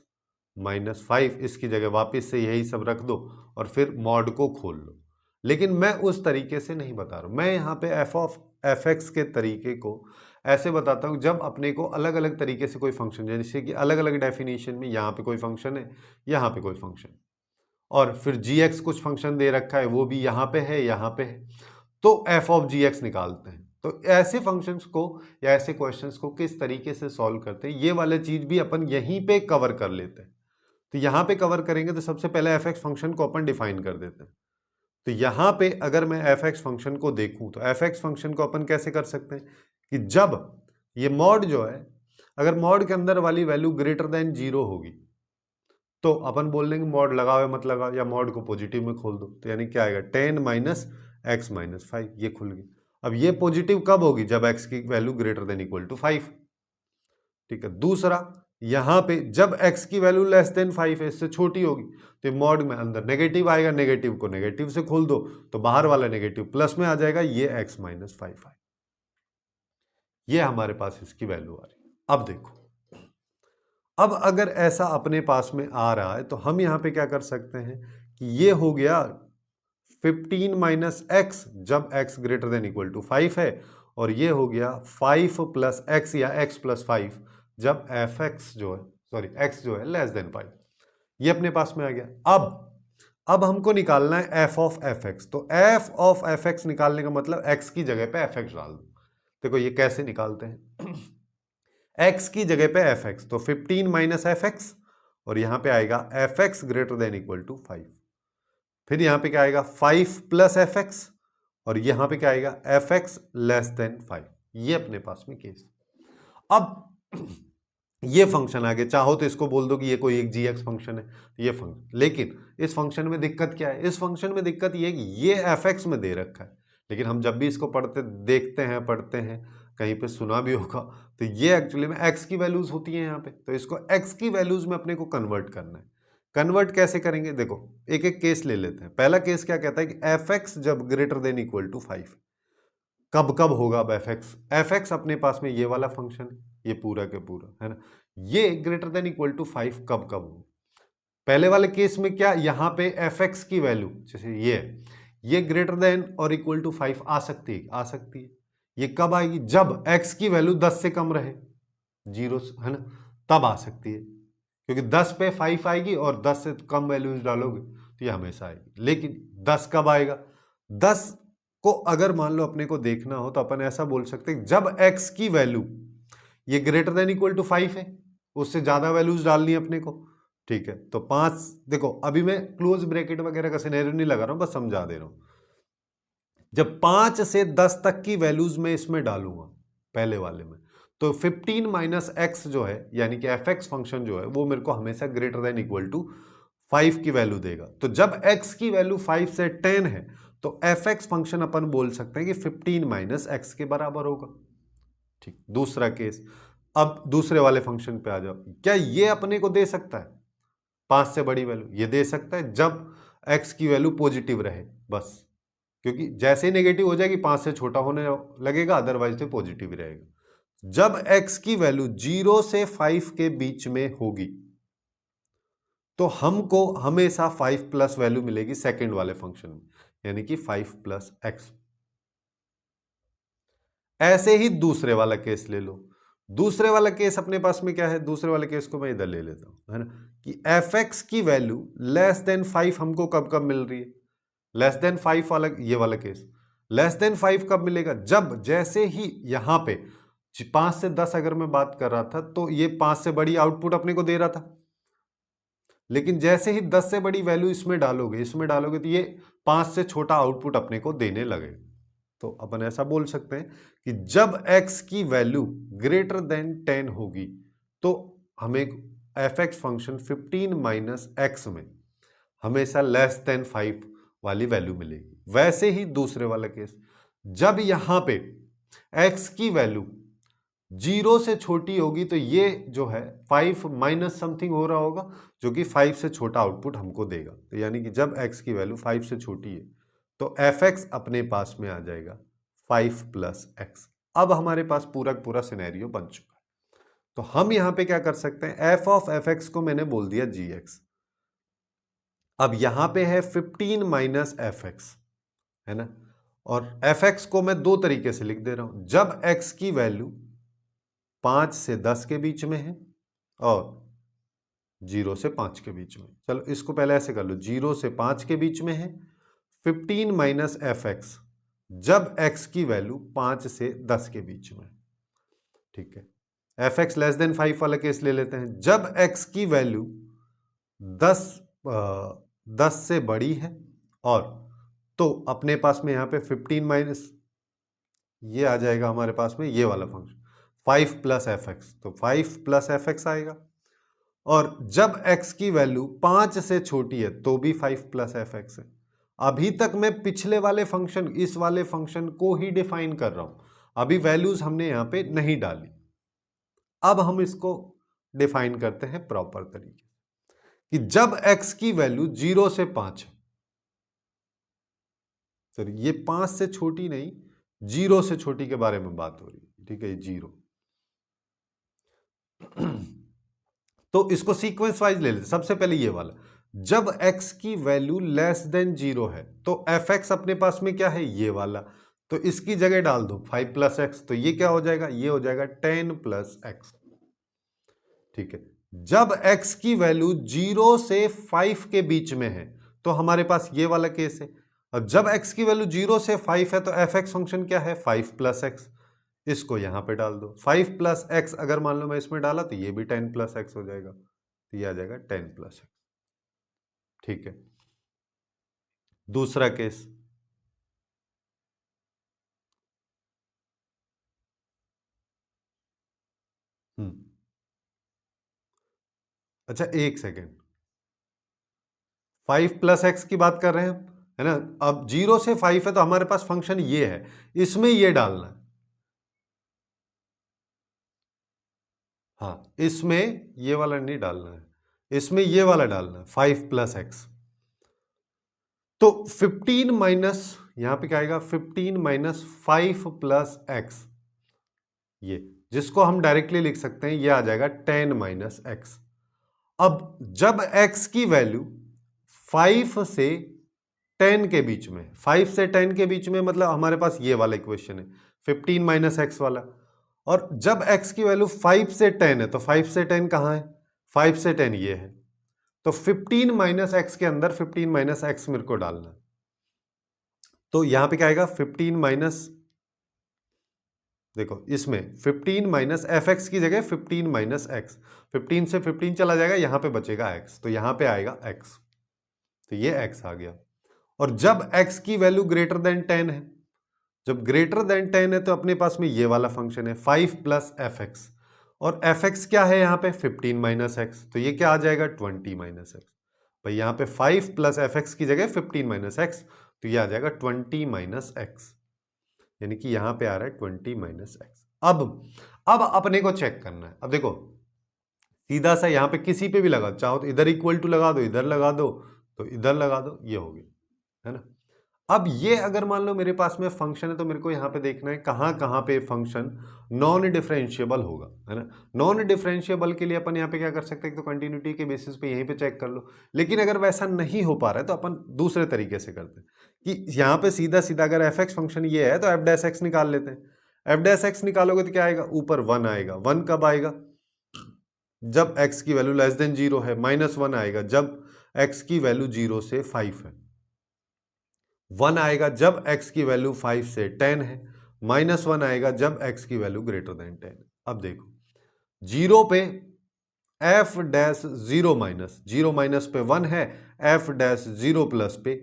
minus 5, इसकी जगह वापस से यही सब रख दो और फिर मॉड को खोल लो। लेकिन मैं उस तरीके से नहीं बता रहा हूँ, मैं यहाँ पे एफ ऑफ एफ एक्स के तरीके को ऐसे बताता हूँ जब अपने को अलग अलग तरीके से कोई फंक्शन, जैसे कि अलग अलग डेफिनेशन में यहाँ पे कोई फंक्शन है, यहाँ पे कोई फंक्शन, और फिर जी एक्स कुछ फंक्शन दे रखा है, वो भी यहाँ पे है, यहाँ पे है, तो एफ ऑफ जी एक्स निकालते हैं। तो ऐसे फंक्शंस को या ऐसे क्वेश्चंस को किस तरीके से सॉल्व करते हैं, ये वाला चीज भी अपन यहीं पे कवर कर लेते हैं। तो यहाँ पे कवर करेंगे तो सबसे पहले एफ एक्स फंक्शन को अपन डिफाइन कर देते हैं। तो यहाँ पे अगर मैं एफ एक्स फंक्शन को देखूं तो एफ एक्स फंक्शन को अपन कैसे कर सकते हैं कि जब ये मॉड जो है, अगर मॉड के अंदर वाली वैल्यू ग्रेटर देन 0 होगी तो अपन बोल देंगे मॉड लगाओ या मत लगाओ, या मॉड को पॉजिटिव में खोल दो। तो यानी क्या आएगा, 10 माइनस एक्स माइनस 5, ये खुल गई। अब ये पॉजिटिव कब होगी, जब एक्स की value greater than equal to 5। ठीक है। दूसरा, यहां पे जब x की वैल्यू लेस देन 5 है, इससे छोटी होगी, तो मॉड में अंदर नेगेटिव आएगा, नेगेटिव को नेगेटिव से खोल दो तो बाहर वाला नेगेटिव प्लस में आ जाएगा, ये x माइनस 5 आए, ये हमारे पास इसकी वैल्यू आ रही है। अब देखो, अब अगर ऐसा अपने पास में आ रहा है तो हम यहां पे क्या कर सकते हैं कि ये हो गया 15 माइनस एक्स जब x greater than equal to 5 है, और ये हो गया 5 प्लस एक्स या x प्लस 5 जब एफ एक्स जो है, सॉरी x जो है लेस देन 5। ये अपने पास में आ गया। अब हमको निकालना है एफ ऑफ एफ एक्स। तो एफ ऑफ एफ एक्स निकालने का मतलब x की जगह पे एफ एक्स डाल दो। देखो ये कैसे निकालते हैं x की जगह पे एफ एक्स, तो 15 माइनस एफ एक्स, और यहां पे आएगा f x greater than equal to 5। फिर यहां पे क्या आएगा 5 प्लस एफ एक्स, और यहां पे क्या आएगा एफ एक्स लेस देन 5। ये अपने पास में केस। अब ये फंक्शन आगे, चाहो तो इसको बोल दो कि ये कोई एक जी एक्स फंक्शन है, ये फंक्शन। लेकिन इस फंक्शन में दिक्कत क्या है, इस फंक्शन में दिक्कत ये है कि ये एफ एक्स में दे रखा है, लेकिन हम जब भी इसको पढ़ते देखते हैं, पढ़ते हैं, कहीं पे सुना भी होगा, तो ये एक्चुअली में एक्स की वैल्यूज होती हैं यहाँ पे। तो इसको एक्स की वैल्यूज में अपने को कन्वर्ट करना है। कन्वर्ट कैसे करेंगे, देखो एक एक केस ले लेते हैं। पहला केस क्या कहता है कि एफ एक्स जब ग्रेटर देन इक्वल टू 5, कब कब होगा। अब एफ एक्स अपने पास में ये वाला फंक्शन है, ये पूरा के पूरा है ना, ये ग्रेटर देन इक्वल टू 5 कब कब होगा। पहले वाले केस में क्या, यहां पे एफ एक्स की वैल्यू जैसे ये ग्रेटर देन और इक्वल टू 5 आ सकती है, आ सकती है। ये कब आएगी, जब x की वैल्यू 10 से कम रहे, 0 है ना, तब आ सकती है, क्योंकि 10 पे 5 आएगी और 10 से कम वैल्यूज डालोगे तो ये हमेशा आएगी। लेकिन 10 कब आएगा, 10 को अगर मान लो अपने को देखना हो तो अपन ऐसा बोल सकते हैं जब x की वैल्यू ये ग्रेटर देन इक्वल टू 5 है, उससे ज्यादा वैल्यूज डालनी है अपने को। ठीक है, तो 5, देखो अभी मैं क्लोज ब्रैकेट वगैरह का सिनेरियो नहीं लगा रहा हूं, बस समझा दे रहा हूं। जब 5 से 10 तक की वैल्यूज में इसमें डालूंगा पहले वाले में, तो 15 माइनस एक्स जो है यानी कि एफ एक्स फंक्शन जो है वो मेरे को हमेशा ग्रेटर देन इक्वल टू 5 की वैल्यू देगा। तो जब x की वैल्यू 5 से 10 है तो एफ एक्स फंक्शन अपन बोल सकते हैं कि 15 माइनस एक्स के बराबर होगा। ठीक, दूसरा केस। अब दूसरे वाले फंक्शन पे आ जाओ, क्या ये अपने को दे सकता है 5 से बड़ी वैल्यू, ये दे सकता है जब x की वैल्यू पॉजिटिव रहे बस, क्योंकि जैसे ही नेगेटिव हो जाएगी 5 से छोटा होने लगेगा, अदरवाइज तो पॉजिटिव ही रहेगा। जब x की वैल्यू 0 से 5 के बीच में होगी तो हमको हमेशा 5 प्लस वैल्यू मिलेगी सेकंड वाले फंक्शन में, यानी कि 5 प्लस एक्स। ऐसे ही दूसरे वाला केस ले लो। दूसरे वाला केस अपने पास में क्या है, दूसरे वाले केस को मैं इधर ले लेता हूं, है ना, कि एफ एक्स की वैल्यू लेस देन 5 हमको कब कब मिल रही है, लेस देन 5 वाला, ये वाला केस लेस देन 5 कब मिलेगा, जब जैसे ही यहां पे 5 से 10 अगर मैं बात कर रहा था तो ये 5 से बड़ी आउटपुट अपने को दे रहा था, लेकिन जैसे ही 10 से बड़ी वैल्यू इसमें डालोगे तो ये 5 से छोटा आउटपुट अपने को देने लगेगा। तो अपन ऐसा बोल सकते हैं कि जब x की वैल्यू ग्रेटर देन 10 होगी तो हमें F x function 15 minus x में हमेशा लेस देन 5 वाली वैल्यू मिलेगी। वैसे ही दूसरे वाला केस, जब यहां पे x की वैल्यू 0 से छोटी होगी तो ये जो है 5 माइनस समथिंग हो रहा होगा, जो कि 5 से छोटा आउटपुट हमको देगा। तो यानी कि जब x की वैल्यू 5 से छोटी है तो एफ एक्स अपने पास में आ जाएगा 5 प्लस एक्स। अब हमारे पास पूरा पूरा सिनेरियो बन चुका है। तो हम यहां पे क्या कर सकते हैं, एफ ऑफ एफ एक्स को मैंने बोल दिया जी एक्स। अब यहां पे है 15 माइनस एफ एक्स, है ना, और एफ एक्स को मैं दो तरीके से लिख दे रहा हूं। जब एक्स की वैल्यू 5 से 10 के बीच में है और 0 से 5 के बीच में, चलो इसको पहले ऐसे कर लो, 0 से 5 के बीच में है 15 माइनस एफ एक्स जब एक्स की वैल्यू 5 से 10 के बीच में, ठीक है। एफ एक्स लेस देन 5 वाला केस ले लेते हैं। जब एक्स की वैल्यू 10 से बड़ी है और तो अपने पास में यहां पे 15 माइनस ये आ जाएगा हमारे पास में ये वाला फंक्शन 5 प्लस एफ एक्स, तो 5 प्लस एफ एक्स आएगा। और जब x की वैल्यू 5 से छोटी है तो भी 5 प्लस एफ एक्स है। अभी तक मैं पिछले वाले फंक्शन, इस वाले फंक्शन को ही डिफाइन कर रहा हूं, अभी वैल्यूज हमने यहां पे नहीं डाली। अब हम इसको डिफाइन करते हैं प्रॉपर तरीके कि जब x की वैल्यू 0 से 5 है, सर ये 5 से छोटी नहीं 0 से छोटी के बारे में बात हो रही है, ठीक है, 0। तो इसको सीक्वेंस वाइज ले लेते। सबसे पहले ये वाला, जब x की वैल्यू लेस देन 0 है तो एफ एक्स अपने पास में क्या है, ये वाला, तो इसकी जगह डाल दो 5 प्लस एक्स, तो ये क्या हो जाएगा, ये हो जाएगा 10 प्लस एक्स, ठीक है। जब x की वैल्यू 0 से 5 के बीच में है तो हमारे पास ये वाला केस है। और जब x की वैल्यू 0 से 5 है तो एफ एक्स फंक्शन क्या है, 5 प्लस एक्स, इसको यहां पे डाल दो। 5 प्लस एक्स अगर मान लो मैं इसमें डाला तो ये भी 10 प्लस एक्स हो जाएगा, तो ये आ जाएगा 10 प्लस एक्स, ठीक है। दूसरा केस, अच्छा एक सेकेंड, 5 प्लस एक्स की बात कर रहे हैं, है ना। अब 0 से 5 है तो हमारे पास फंक्शन ये है, इसमें ये डालना है, हाँ इसमें ये वाला नहीं डालना है, इसमें ये वाला डालना है 5 प्लस एक्स। तो 15 माइनस यहां पे क्या आएगा, 15 माइनस 5 प्लस एक्स, ये जिसको हम डायरेक्टली लिख सकते हैं, ये आ जाएगा 10 माइनस एक्स। अब जब x की वैल्यू 5 से 10 के बीच में, 5 से 10 के बीच में मतलब हमारे पास ये वाला इक्वेशन है 15 माइनस एक्स वाला, और जब x की वैल्यू 5 से 10 है तो 5 से 10 कहां है, 5 से 10 ये है, तो 15 माइनस एक्स के अंदर 15 माइनस एक्स मेरे को डालना, तो यहां पे क्या आएगा 15 माइनस, देखो इसमें 15 माइनस एफ एक्स की जगह 15 माइनस एक्स, 15 से 15 चला जाएगा, यहां पे बचेगा x, तो यहां पे आएगा x, तो ये x आ गया। और जब x की वैल्यू ग्रेटर देन 10 है, जब ग्रेटर देन 10 है तो अपने पास में ये वाला फंक्शन है 5 प्लस एफ एक्स, और एफ एक्स क्या है यहाँ पे 15 माइनस एक्स, तो ये क्या आ जाएगा 20 माइनस एक्स। भाई यहाँ पे 5 प्लस एफ एक्स की जगह 15 माइनस एक्स, तो ये आ जाएगा 20 माइनस एक्स, यानी कि यहां पे आ रहा है 20 माइनस एक्स। अब अपने को चेक करना है। अब देखो सीधा सा यहां पे किसी पे भी लगा, चाहो तो इधर इक्वल टू लगा दो, इधर लगा दो, तो इधर लगा दो, ये हो गया, है ना। अब ये अगर मान लो मेरे पास में फंक्शन है तो मेरे को यहां पे देखना है कहां कहां पे फंक्शन नॉन डिफरेंशिएबल होगा, है ना। नॉन डिफरेंशिएबल के लिए अपन यहां पे क्या कर सकते हैं, तो कंटिन्यूटी के बेसिस पे यहीं पे चेक कर लो। लेकिन अगर वैसा नहीं हो पा रहा है तो अपन दूसरे तरीके से करते हैं कि यहां पे सीधा सीधा अगर एफ एक्स फंक्शन ये है तो एफ डैश एक्स निकाल लेते हैं। एफ डैश एक्स निकालोगे तो क्या आएगा, ऊपर 1 आएगा। 1 कब आएगा, जब x की वैल्यू लेस देन 0 है। -1 आएगा जब x की वैल्यू 0 से 5 है। 1 आएगा जब x की वैल्यू 5 से 10 है। -1 आएगा जब x की वैल्यू ग्रेटर देन 10 है। अब देखो 0 पे f डैश 0 माइनस, 0 माइनस पे 1 है, f डैश 0 प्लस पे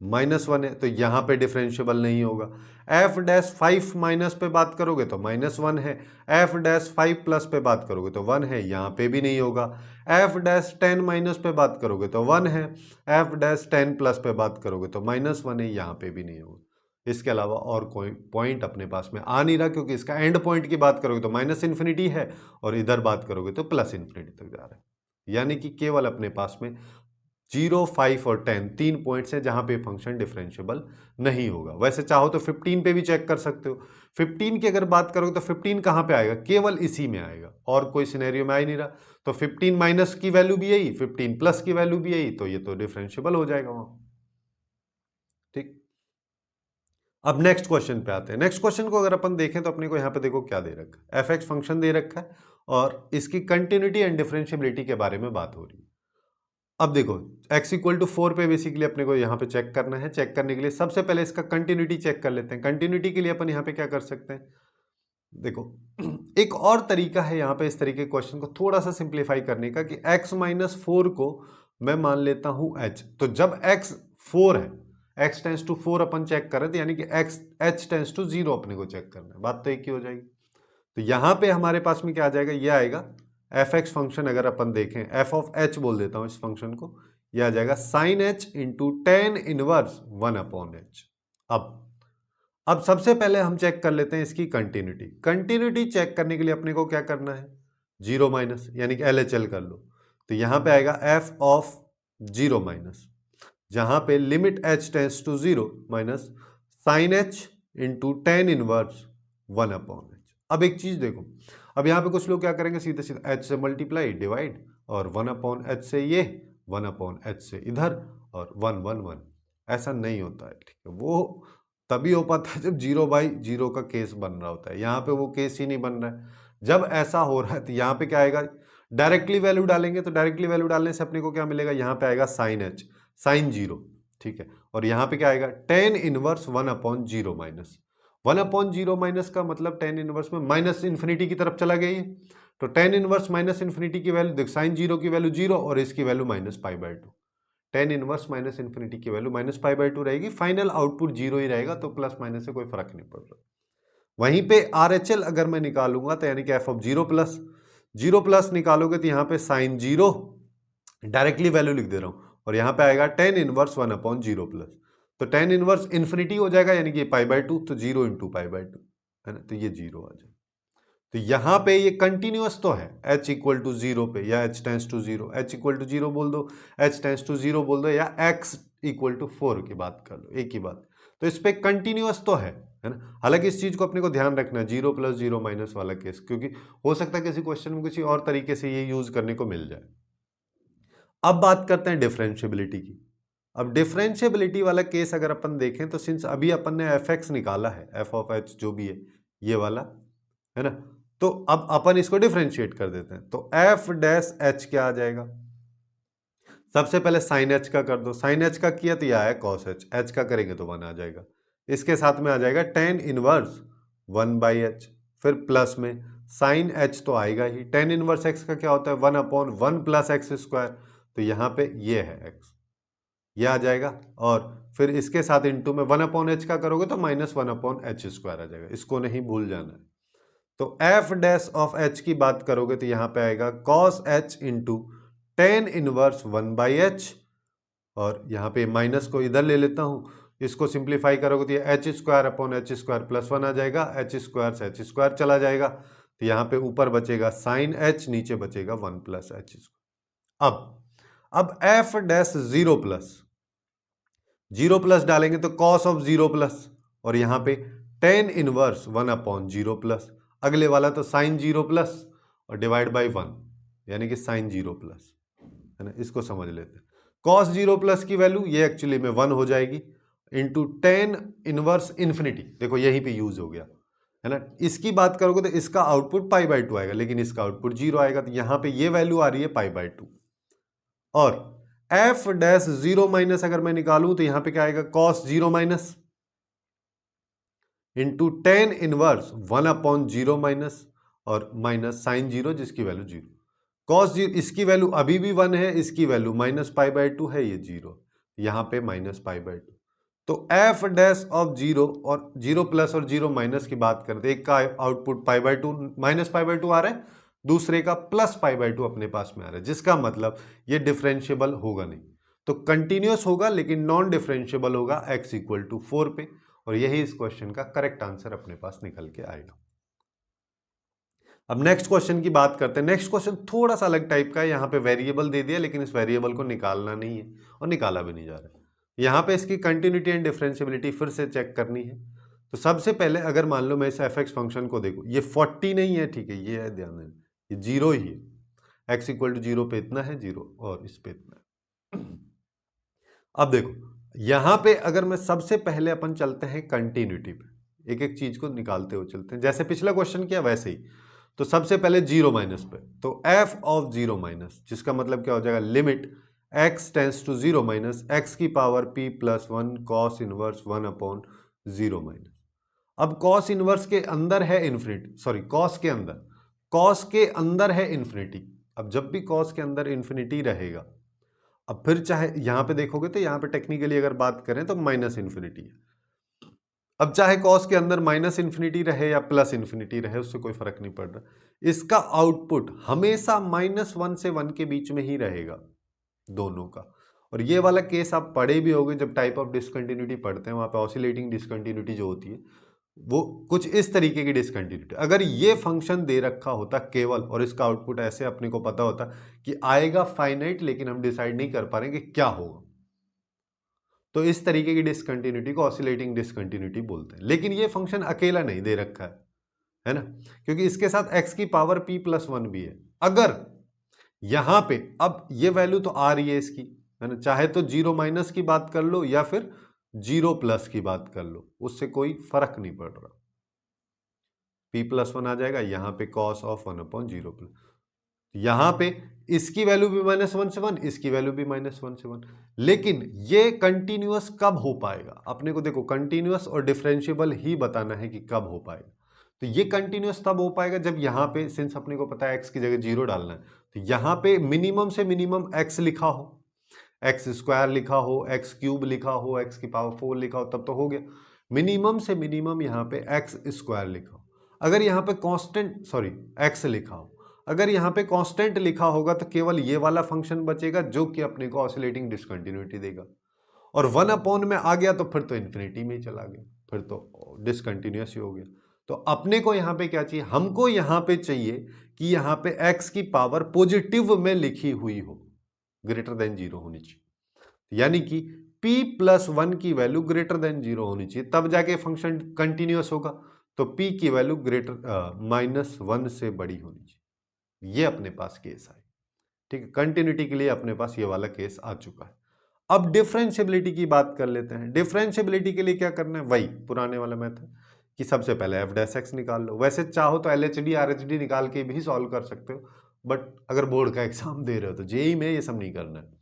-1 है, तो यहां पे डिफरेंशिएबल नहीं होगा। f डैश 5 माइनस पे बात करोगे तो -1 है, f डैश 5 प्लस पे बात करोगे तो 1 है, यहां पे भी नहीं होगा। f डैश 10 माइनस पे बात करोगे तो 1 है, f डैश 10 प्लस पे बात करोगे तो -1 है, यहां पे भी नहीं होगा। इसके अलावा और कोई पॉइंट अपने पास में आ नहीं रहा, क्योंकि इसका एंड पॉइंट की बात करोगे तो -इन्फिनिटी है और इधर बात करोगे तो +इन्फिनिटी तक जा रहा है। यानी कि केवल अपने पास में 0, 5 और 10 3 पॉइंट्स हैं जहां पे फंक्शन डिफरेंशिएबल नहीं होगा। वैसे चाहो तो 15 पे भी चेक कर सकते हो। 15 की अगर बात करोगे तो 15 कहां पे आएगा, केवल इसी में आएगा, और कोई सिनेरियो में आ ही नहीं रहा। तो 15 माइनस की वैल्यू भी यही, 15 प्लस की वैल्यू भी यही, तो ये तो डिफरेंशिएबल हो जाएगा वहां। ठीक, अब नेक्स्ट क्वेश्चन पे आते हैं। नेक्स्ट क्वेश्चन को अगर अपन देखें तो अपने को यहाँ पे देखो क्या दे रखा है, एफ एक्स फंक्शन दे रखा है और इसकी कंटिन्यूटी एंड डिफरेंशिएबिलिटी के बारे में बात हो रही है। अब देखो x इक्वल टू 4 पे बेसिकली अपने को यहाँ पे चेक करना है। चेक करने के लिए सबसे पहले इसका कंटिन्यूटी चेक कर लेते हैं। कंटिन्यूटी के लिए अपन यहाँ पे क्या कर सकते हैं, देखो एक और तरीका है यहाँ पे इस तरीके के क्वेश्चन को थोड़ा सा सिंप्लीफाई करने का कि x माइनस 4 को मैं मान लेता हूं h। तो जब x 4 है, x टेंस टू 4 अपन चेक कर रहे थे, यानी कि x h टेंस टू 0 अपने को चेक करना है। बात तो एक ही हो जाएगी। तो यहां पे हमारे पास में क्या आ जाएगा, ये आएगा एफ एक्स फंक्शन। अगर अपन देखें एफ ऑफ एच बोल देता हूं इस फंक्शन को, यह आ जाएगा sine h into tan inverse 1 upon h. अब सबसे पहले हम चेक कर लेते हैं इसकी कंटिन्यूटी। कंटिन्यूटी चेक करने के लिए अपने को क्या करना है, जीरो माइनस, यानी कि LHL कर लो। तो यहां पे आएगा एफ ऑफ जीरो माइनस, जहां पे limit h tends to 0 minus sine h into tan inverse 1 upon h. अब एक चीज देखो, अब यहां पे कुछ लोग क्या करेंगे, सीधे सीधे h से मल्टीप्लाई डिवाइड और 1 अपॉन एच से ये, 1 अपॉन एच से इधर और 1 1 1। ऐसा नहीं होता है, ठीक है। वो तभी हो पाता है जब 0/0 का केस बन रहा होता है। यहाँ पे वो केस ही नहीं बन रहा है। जब ऐसा हो रहा है तो यहाँ पे क्या आएगा, डायरेक्टली वैल्यू डालेंगे। तो डायरेक्टली वैल्यू डालने से अपने को क्या मिलेगा, यहाँ पे आएगा साइन एच, साइन 0, ठीक है। और यहाँ पे क्या आएगा, tan inverse 1 upon 0 minus 1 upon 0 minus का मतलब टेन इनवर्स में माइनस इन्फिनिटी की तरफ चला गया। तो टेन इनवर्स माइनस इन्फिनिटी की वैल्यू देख, साइन 0 की वैल्यू 0 और इसकी value minus π/2। Tan inverse minus infinity की वैल्यू माइनस π/2 रहेगी। फाइनल आउटपुट 0 ही रहेगा, तो प्लस माइनस से कोई फर्क नहीं पड़ रहा। वहीं पे RHL अगर मैं निकालूंगा तो यानी कि एफ ऑफ 0 प्लस निकालोगे तो यहाँ पे साइन 0, डायरेक्टली वैल्यू लिख दे रहा हूं, और यहाँ पे आएगा टेन इनवर्स 1 अपॉन 0 प्लस। तो टेन इनवर्स इन्फिनिटी हो जाएगा, यानी कि π/2, तो 0 इंटू π/2 है ना, तो ये 0 आ जाएगा। तो यहां पे ये कंटिन्यूअस तो है h इक्वल टू 0 पे, या h tends to 0, h equal to 0 बोल दो, h टेंस टू 0 बोल दो, या x इक्वल टू 4 की बात कर लो, एक ही बात। तो इस पे कंटिन्यूअस तो है ना। हालांकि इस चीज को अपने को ध्यान रखना है, 0 + 0 माइनस वाला केस, क्योंकि हो सकता है किसी क्वेश्चन में किसी और तरीके से ये यूज करने को मिल जाए। अब बात करते हैं डिफरेंशिएबिलिटी की। अब डिफरेंशिएबिलिटी वाला केस अगर अपन देखें तो सिंस अभी अपन ने एफ एक्स निकाला है, एफ ऑफ एच जो भी है ये वाला, है ना, तो अब अपन इसको डिफरेंशिएट कर देते हैं। तो एफ डैश एच क्या आ जाएगा, सबसे पहले साइन एच का कर दो। साइन एच का किया तो यह आया कॉस एच, एच का करेंगे तो 1 आ जाएगा। इसके साथ में आ जाएगा टेन इनवर्स 1/h, फिर प्लस में साइन एच तो आएगा ही। टेन इनवर्स एक्स का क्या होता है, 1 अपॉन 1 प्लस एक्स स्क्वायर, तो यहाँ पे ये है एक्स, ये आ जाएगा। और फिर इसके साथ इंटू में 1 अपॉन एच का करोगे तो माइनस 1 अपॉन एच स्क्वायर आ जाएगा, इसको नहीं भूल जाना है। तो एफ डैश ऑफ एच की बात करोगे तो यहाँ पे आएगा cos H into tan inverse 1/h, और यहाँ पे माइनस को इधर ले लेता हूँ, इसको सिंप्लीफाई करोगे तो ये H square upon H square plus 1 आ जाएगा, एच स्क्वायर से एच स्क्वायर चला जाएगा, तो यहाँ पे ऊपर बचेगा साइन एच, नीचे बचेगा 1 प्लस एच स्क्वायर। अब एफ डैश 0 प्लस डालेंगे तो कॉस ऑफ 0 प्लस, और यहाँ पे टेन इनवर्स 1 अपॉन 0 प्लस, अगले वाला तो साइन 0 प्लस और डिवाइड बाई 1, यानी कि साइन 0 प्लस, है ना। इसको समझ लेते हैं, कॉस 0 प्लस की वैल्यू ये एक्चुअली में 1 हो जाएगी, इंटू टेन इनवर्स इन्फिनिटी, देखो यहीं पे यूज हो गया, है ना। इसकी बात करोगे तो इसका आउटपुट π/2 आएगा, लेकिन इसका आउटपुट 0 आएगा, तो यहाँ पे ये वैल्यू आ रही है π/2। और एफ डैश 0 माइनस अगर मैं निकालूं तो यहां पे क्या आएगा, cos 0 minus into tan inverse 1 upon 0 minus, और माइनस साइन 0 जिसकी वैल्यू 0, कॉस 0 इसकी वैल्यू अभी भी 1 है, इसकी वैल्यू माइनस π/2 है, ये 0, यहां पे माइनस π/2। तो एफ डैश ऑफ 0 और 0 प्लस और 0 माइनस की बात करते, एक का आउटपुट π/2 माइनस π/2 आ रहा है, दूसरे का प्लस π/2 अपने पास में आ रहा है, जिसका मतलब ये डिफरेंशिएबल होगा नहीं। तो कंटिन्यूअस होगा लेकिन नॉन डिफरेंशिएबल होगा x इक्वल टू 4 पे, और यही इस क्वेश्चन का करेक्ट आंसर अपने पास निकल के आएगा। अब नेक्स्ट क्वेश्चन की बात करते हैं। नेक्स्ट क्वेश्चन थोड़ा सा अलग टाइप का है। यहाँ पे वेरिएबल दे दिया, लेकिन इस वेरिएबल को निकालना नहीं है और निकाला भी नहीं जा रहा है। यहाँ पे इसकी कंटिन्यूटी एंड डिफरेंशियबिलिटी फिर से चेक करनी है। तो सबसे पहले अगर मान लो मैं इस एफ एक्स फंक्शन को देखूँ, ये 40 नहीं है, ठीक है, ये है, ध्यान देना, ये 0 ही है। एक्स इक्वल टू 0 पे इतना है 0 और इस पे इतना है। अब देखो यहां पे अगर मैं सबसे पहले अपन चलते हैं कंटिन्यूटी पे, एक एक चीज को निकालते हुए चलते हैं, जैसे पिछला क्वेश्चन किया वैसे ही। तो सबसे पहले 0 माइनस पे, तो एफ ऑफ 0 माइनस, जिसका मतलब क्या हो जाएगा, limit x tends to 0 minus x की power p plus 1 cos inverse 1 upon 0 minus. अब कॉस इनवर्स के अंदर है इन्फिनिटी, सॉरी कॉस के अंदर है इन्फिनिटी। अब जब भी कॉस के अंदर इन्फिनिटी रहेगा, अब फिर चाहे यहां पे देखोगे तो यहां पे टेक्निकली अगर बात करें तो माइनस इन्फिनिटी है। अब चाहे कॉस के अंदर माइनस इन्फिनिटी रहे या प्लस इन्फिनिटी रहे, उससे कोई फर्क नहीं पड़ रहा। इसका आउटपुट हमेशा -1 से 1 के बीच में ही रहेगा दोनों का। और ये वाला केस आप पढ़े भी होंगे जब टाइप ऑफ डिसकंटिन्यूटी पढ़ते हैं, वहां पे ऑसिलेटिंग डिसकंटिन्यूटी जो होती है वो कुछ इस तरीके की डिसकंटिन्यूटी। अगर ये फंक्शन दे रखा होता केवल और इसका आउटपुट ऐसे अपने को पता होता कि आएगा फाइनाइट, लेकिन हम डिसाइड नहीं कर पा रहे कि क्या होगा, तो इस तरीके की डिसकंटिन्यूटी को ऑसिलेटिंग डिसकंटिन्यूटी बोलते हैं। लेकिन ये फंक्शन अकेला नहीं दे रखा है ना, क्योंकि इसके साथ x की पावर p प्लस 1 भी है। अगर यहां पे अब ये वैल्यू तो आ रही है इसकी, है ना, चाहे तो 0 माइनस की बात कर लो या फिर 0 प्लस की बात कर लो, उससे कोई फर्क नहीं पड़ रहा। p प्लस 1 आ जाएगा, यहां पे cos ऑफ 1 अपॉन 0 प्लस, यहां पे इसकी वैल्यू भी -1 से 1, इसकी वैल्यू भी -1 से 1। लेकिन ये कंटिन्यूअस कब हो पाएगा, अपने को देखो कंटिन्यूअस और डिफरेंशिएबल ही बताना है कि कब हो पाएगा। तो ये कंटिन्यूअस तब हो पाएगा जब यहां पे, सिंस अपने को पता है x की जगह 0 डालना है, तो यहां पे मिनिमम से मिनिमम x लिखा हो, एक्स स्क्वायर लिखा हो, एक्स क्यूब लिखा हो, एक्स की पावर 4 लिखा हो, तब तो हो गया। मिनिमम से मिनिमम यहाँ पे एक्स स्क्वायर लिखा हो। अगर यहाँ पे कांस्टेंट, सॉरी, एक्स लिखा हो, अगर यहाँ पे कांस्टेंट लिखा होगा तो केवल ये वाला फंक्शन बचेगा जो कि अपने को ऑसिलेटिंग डिसकंटिन्यूटी देगा। और 1 अपॉन में आ गया तो फिर तो इन्फिनिटी में ही चला गया, फिर तो डिसकंटिन्यूअस ही हो गया। तो अपने को यहाँ पे क्या चाहिए, हमको यहाँ पे चाहिए कि यहाँ पे x की पावर पॉजिटिव में लिखी हुई हो, ग्रेटर देन 0 होनी चाहिए, यानी कि p प्लस 1 की वैल्यू ग्रेटर देन 0 होनी चाहिए, तब जाके फंक्शन कंटिन्यूअस होगा। तो p की वैल्यू ग्रेटर -1 से बड़ी होनी चाहिए। ये अपने पास केस है, ठीक है, कंटिन्यूटी के लिए अपने पास ये वाला केस आ चुका है। अब डिफरेंशियबिलिटी की बात कर लेते हैं। डिफरेंशियबिलिटी के लिए क्या करना है, वही पुराने वाला मेथड कि सबसे पहले एफ डैश एक्स निकाल लो। वैसे चाहो तो एलएचडी आरएचडी निकाल के भी सॉल्व कर सकते हो, बट अगर बोर्ड का एग्जाम दे रहे हो तो जेई में ये सब नहीं करना है।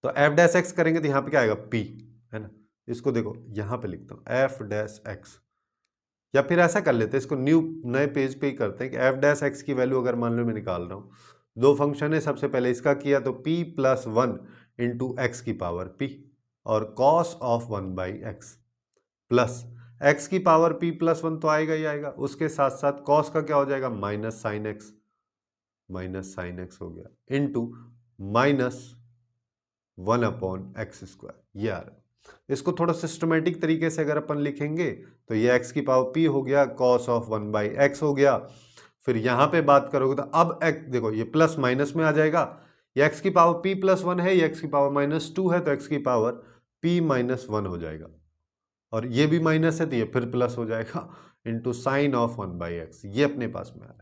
तो एफ डैश एक्स करेंगे तो यहाँ पे क्या आएगा, पी, है ना। इसको देखो यहाँ पे लिखता हूँ एफ डैश एक्स, या फिर ऐसा कर लेते हैं, इसको नए पेज पे ही करते हैं कि एफ डैश एक्स की वैल्यू अगर मान लो मैं निकाल रहा हूँ, दो फंक्शन है, सबसे पहले इसका किया तो p प्लस 1 इंटू एक्स की पावर p और cos of 1 by x plus x की पावर p प्लस 1 तो आएगा ही आएगा, उसके साथ साथ cos का क्या हो जाएगा, माइनस साइन एक्स हो गया इंटू -1 अपॉन एक्स स्क्वायर। ये आ रहा है। इसको थोड़ा सिस्टमेटिक तरीके से अगर अपन लिखेंगे तो ये x की पावर p हो गया, cos ऑफ 1 बाई एक्स हो गया। फिर यहां पे बात करोगे तो अब x देखो ये प्लस माइनस में आ जाएगा, ये x की पावर p प्लस 1 है, ये x की पावर -2 है, तो x की पावर p -1 हो जाएगा, और ये भी माइनस है तो ये फिर प्लस हो जाएगा into sine of 1 by x. ये अपने पास में आ रहा है।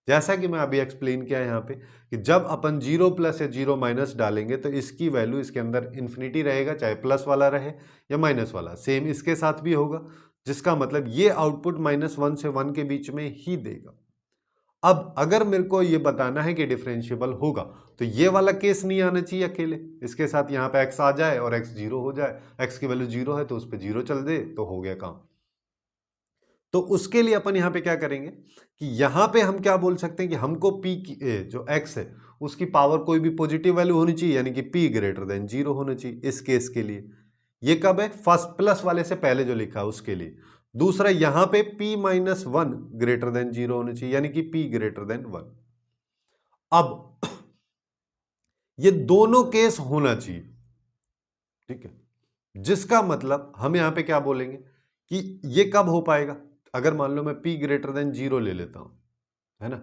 जैसा कि मैं अभी एक्सप्लेन किया यहाँ पे कि जब अपन 0 प्लस या 0 माइनस डालेंगे तो इसकी वैल्यू इसके अंदर इन्फिनिटी रहेगा, चाहे प्लस वाला रहे या माइनस वाला, सेम इसके साथ भी होगा, जिसका मतलब ये आउटपुट -1 से 1 के बीच में ही देगा। अब अगर मेरे को ये बताना है कि डिफरेंशिएबल होगा तो ये वाला केस नहीं आना चाहिए अकेले, इसके साथ यहाँ पे x आ जाए और x 0 हो जाए, x की वैल्यू 0 है तो उस पर 0 चल दे तो हो गया काम। तो उसके लिए अपन यहाँ पे क्या करेंगे कि यहाँ पे हम क्या बोल सकते हैं कि हमको p की जो x है उसकी पावर कोई भी पॉजिटिव वैल्यू होनी चाहिए, यानी कि p ग्रेटर देन 0 होना चाहिए इस केस के लिए। ये कब है, फर्स्ट प्लस वाले से पहले जो लिखा है उसके लिए। दूसरा यहाँ पे p माइनस 1 ग्रेटर देन 0 होना चाहिए, यानी कि p ग्रेटर देन 1। अब ये दोनों केस होना चाहिए, ठीक है, जिसका मतलब हम यहां पे क्या बोलेंगे कि ये कब हो पाएगा, अगर मान लो मैं p ग्रेटर देन 0 ले लेता हूं है ना।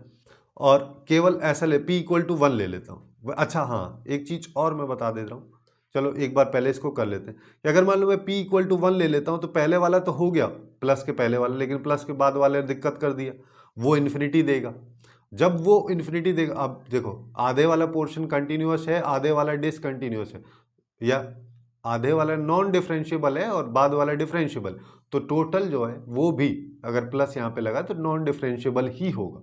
और केवल ऐसा ले p इक्वल टू 1 ले लेता हूँ। अच्छा हाँ, एक चीज और मैं बता दे रहा हूँ, चलो एक बार पहले इसको कर लेते हैं कि अगर मान लो मैं p इक्वल टू 1 ले लेता हूँ तो पहले वाला तो हो गया प्लस के पहले वाला, लेकिन प्लस के बाद वाले ने दिक्कत कर दिया, वो इन्फिनिटी देगा। जब वो इन्फिनिटी देगा, अब देखो आधे वाला पोर्शन कंटिन्यूअस है, आधे वाला डिसकंटिन्यूअस है, या आधे वाला नॉन डिफरेंशिएबल है और बाद वाला डिफरेंशिएबल, तो टोटल जो है वो भी अगर प्लस यहाँ पे लगा तो नॉन डिफरेंशिएबल ही होगा।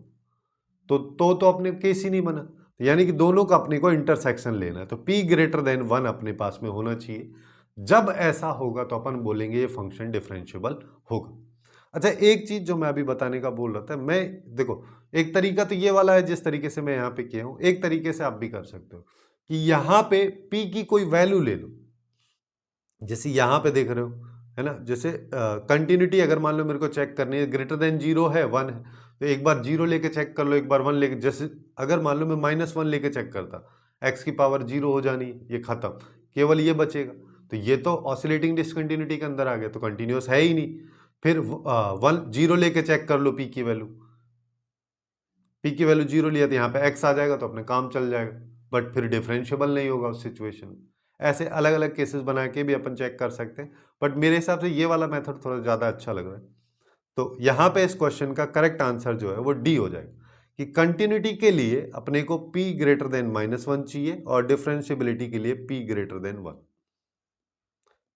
तो अपने केस ही नहीं बना, यानी कि दोनों का अपने को इंटरसेक्शन लेना है, तो p ग्रेटर देन 1 अपने पास में होना चाहिए। जब ऐसा होगा तो अपन बोलेंगे ये फंक्शन डिफरेंशिएबल होगा। अच्छा, एक चीज जो मैं अभी बताने का बोल रहा था, मैं देखो एक तरीका तो ये वाला है जिस तरीके से मैं यहाँ पे किया हूँ, एक तरीके से आप भी कर सकते हो कि यहाँ पे p की कोई वैल्यू ले लो, जैसे यहाँ पे देख रहे हो, है ना, जैसे कंटिन्यूटी अगर मान लो मेरे को चेक करनी है, ग्रेटर देन 0 है 1 है, तो एक बार 0 लेके चेक कर लो, एक बार 1 लेके, जैसे अगर मान लो मैं -1 लेके चेक करता, x की पावर 0 हो जानी, ये खत्म, केवल ये बचेगा, तो ये तो ऑसिलेटिंग डिसकंटिन्यूटी के अंदर आ गया, तो कंटिन्यूस है ही नहीं। फिर 0 लेके चेक कर लो p की वैल्यू, p की वैल्यू 0 लिया तो यहाँ पे x आ जाएगा, तो अपने काम चल जाएगा, बट फिर डिफरेंशिएबल नहीं होगा उस सिचुएशन में। ऐसे अलग अलग केसेस बना के भी अपन चेक कर सकते हैं, बट मेरे हिसाब से ये वाला मेथड थोड़ा ज़्यादा अच्छा लग रहा है। तो यहाँ पे इस क्वेश्चन का करेक्ट आंसर जो है वो डी हो जाएगा कि कंटिन्यूटी के लिए अपने को p ग्रेटर देन -1 चाहिए और डिफरेंशिएबिलिटी के लिए p ग्रेटर देन 1।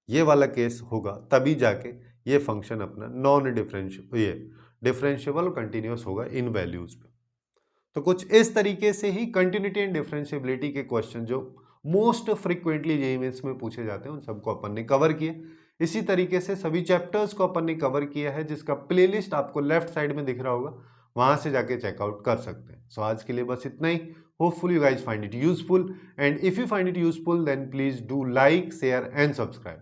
ये वाला केस होगा तभी जाके ये फंक्शन अपना नॉन डिफरेंशिएबल और कंटिन्यूस होगा इन वैल्यूज पे। तो कुछ इस तरीके से ही कंटिन्यूटी एंड डिफरेंशिएबिलिटी के क्वेश्चन जो मोस्ट फ्रीक्वेंटली जेईई मेंस में पूछे जाते हैं उन सबको अपन ने कवर किया। इसी तरीके से सभी चैप्टर्स को अपन ने कवर किया है, जिसका प्लेलिस्ट आपको लेफ्ट साइड में दिख रहा होगा, वहां से जाके चेकआउट कर सकते हैं। सो आज के लिए बस इतना ही। Hopeful you guys find it useful, and if you find it useful then please do like, share and subscribe.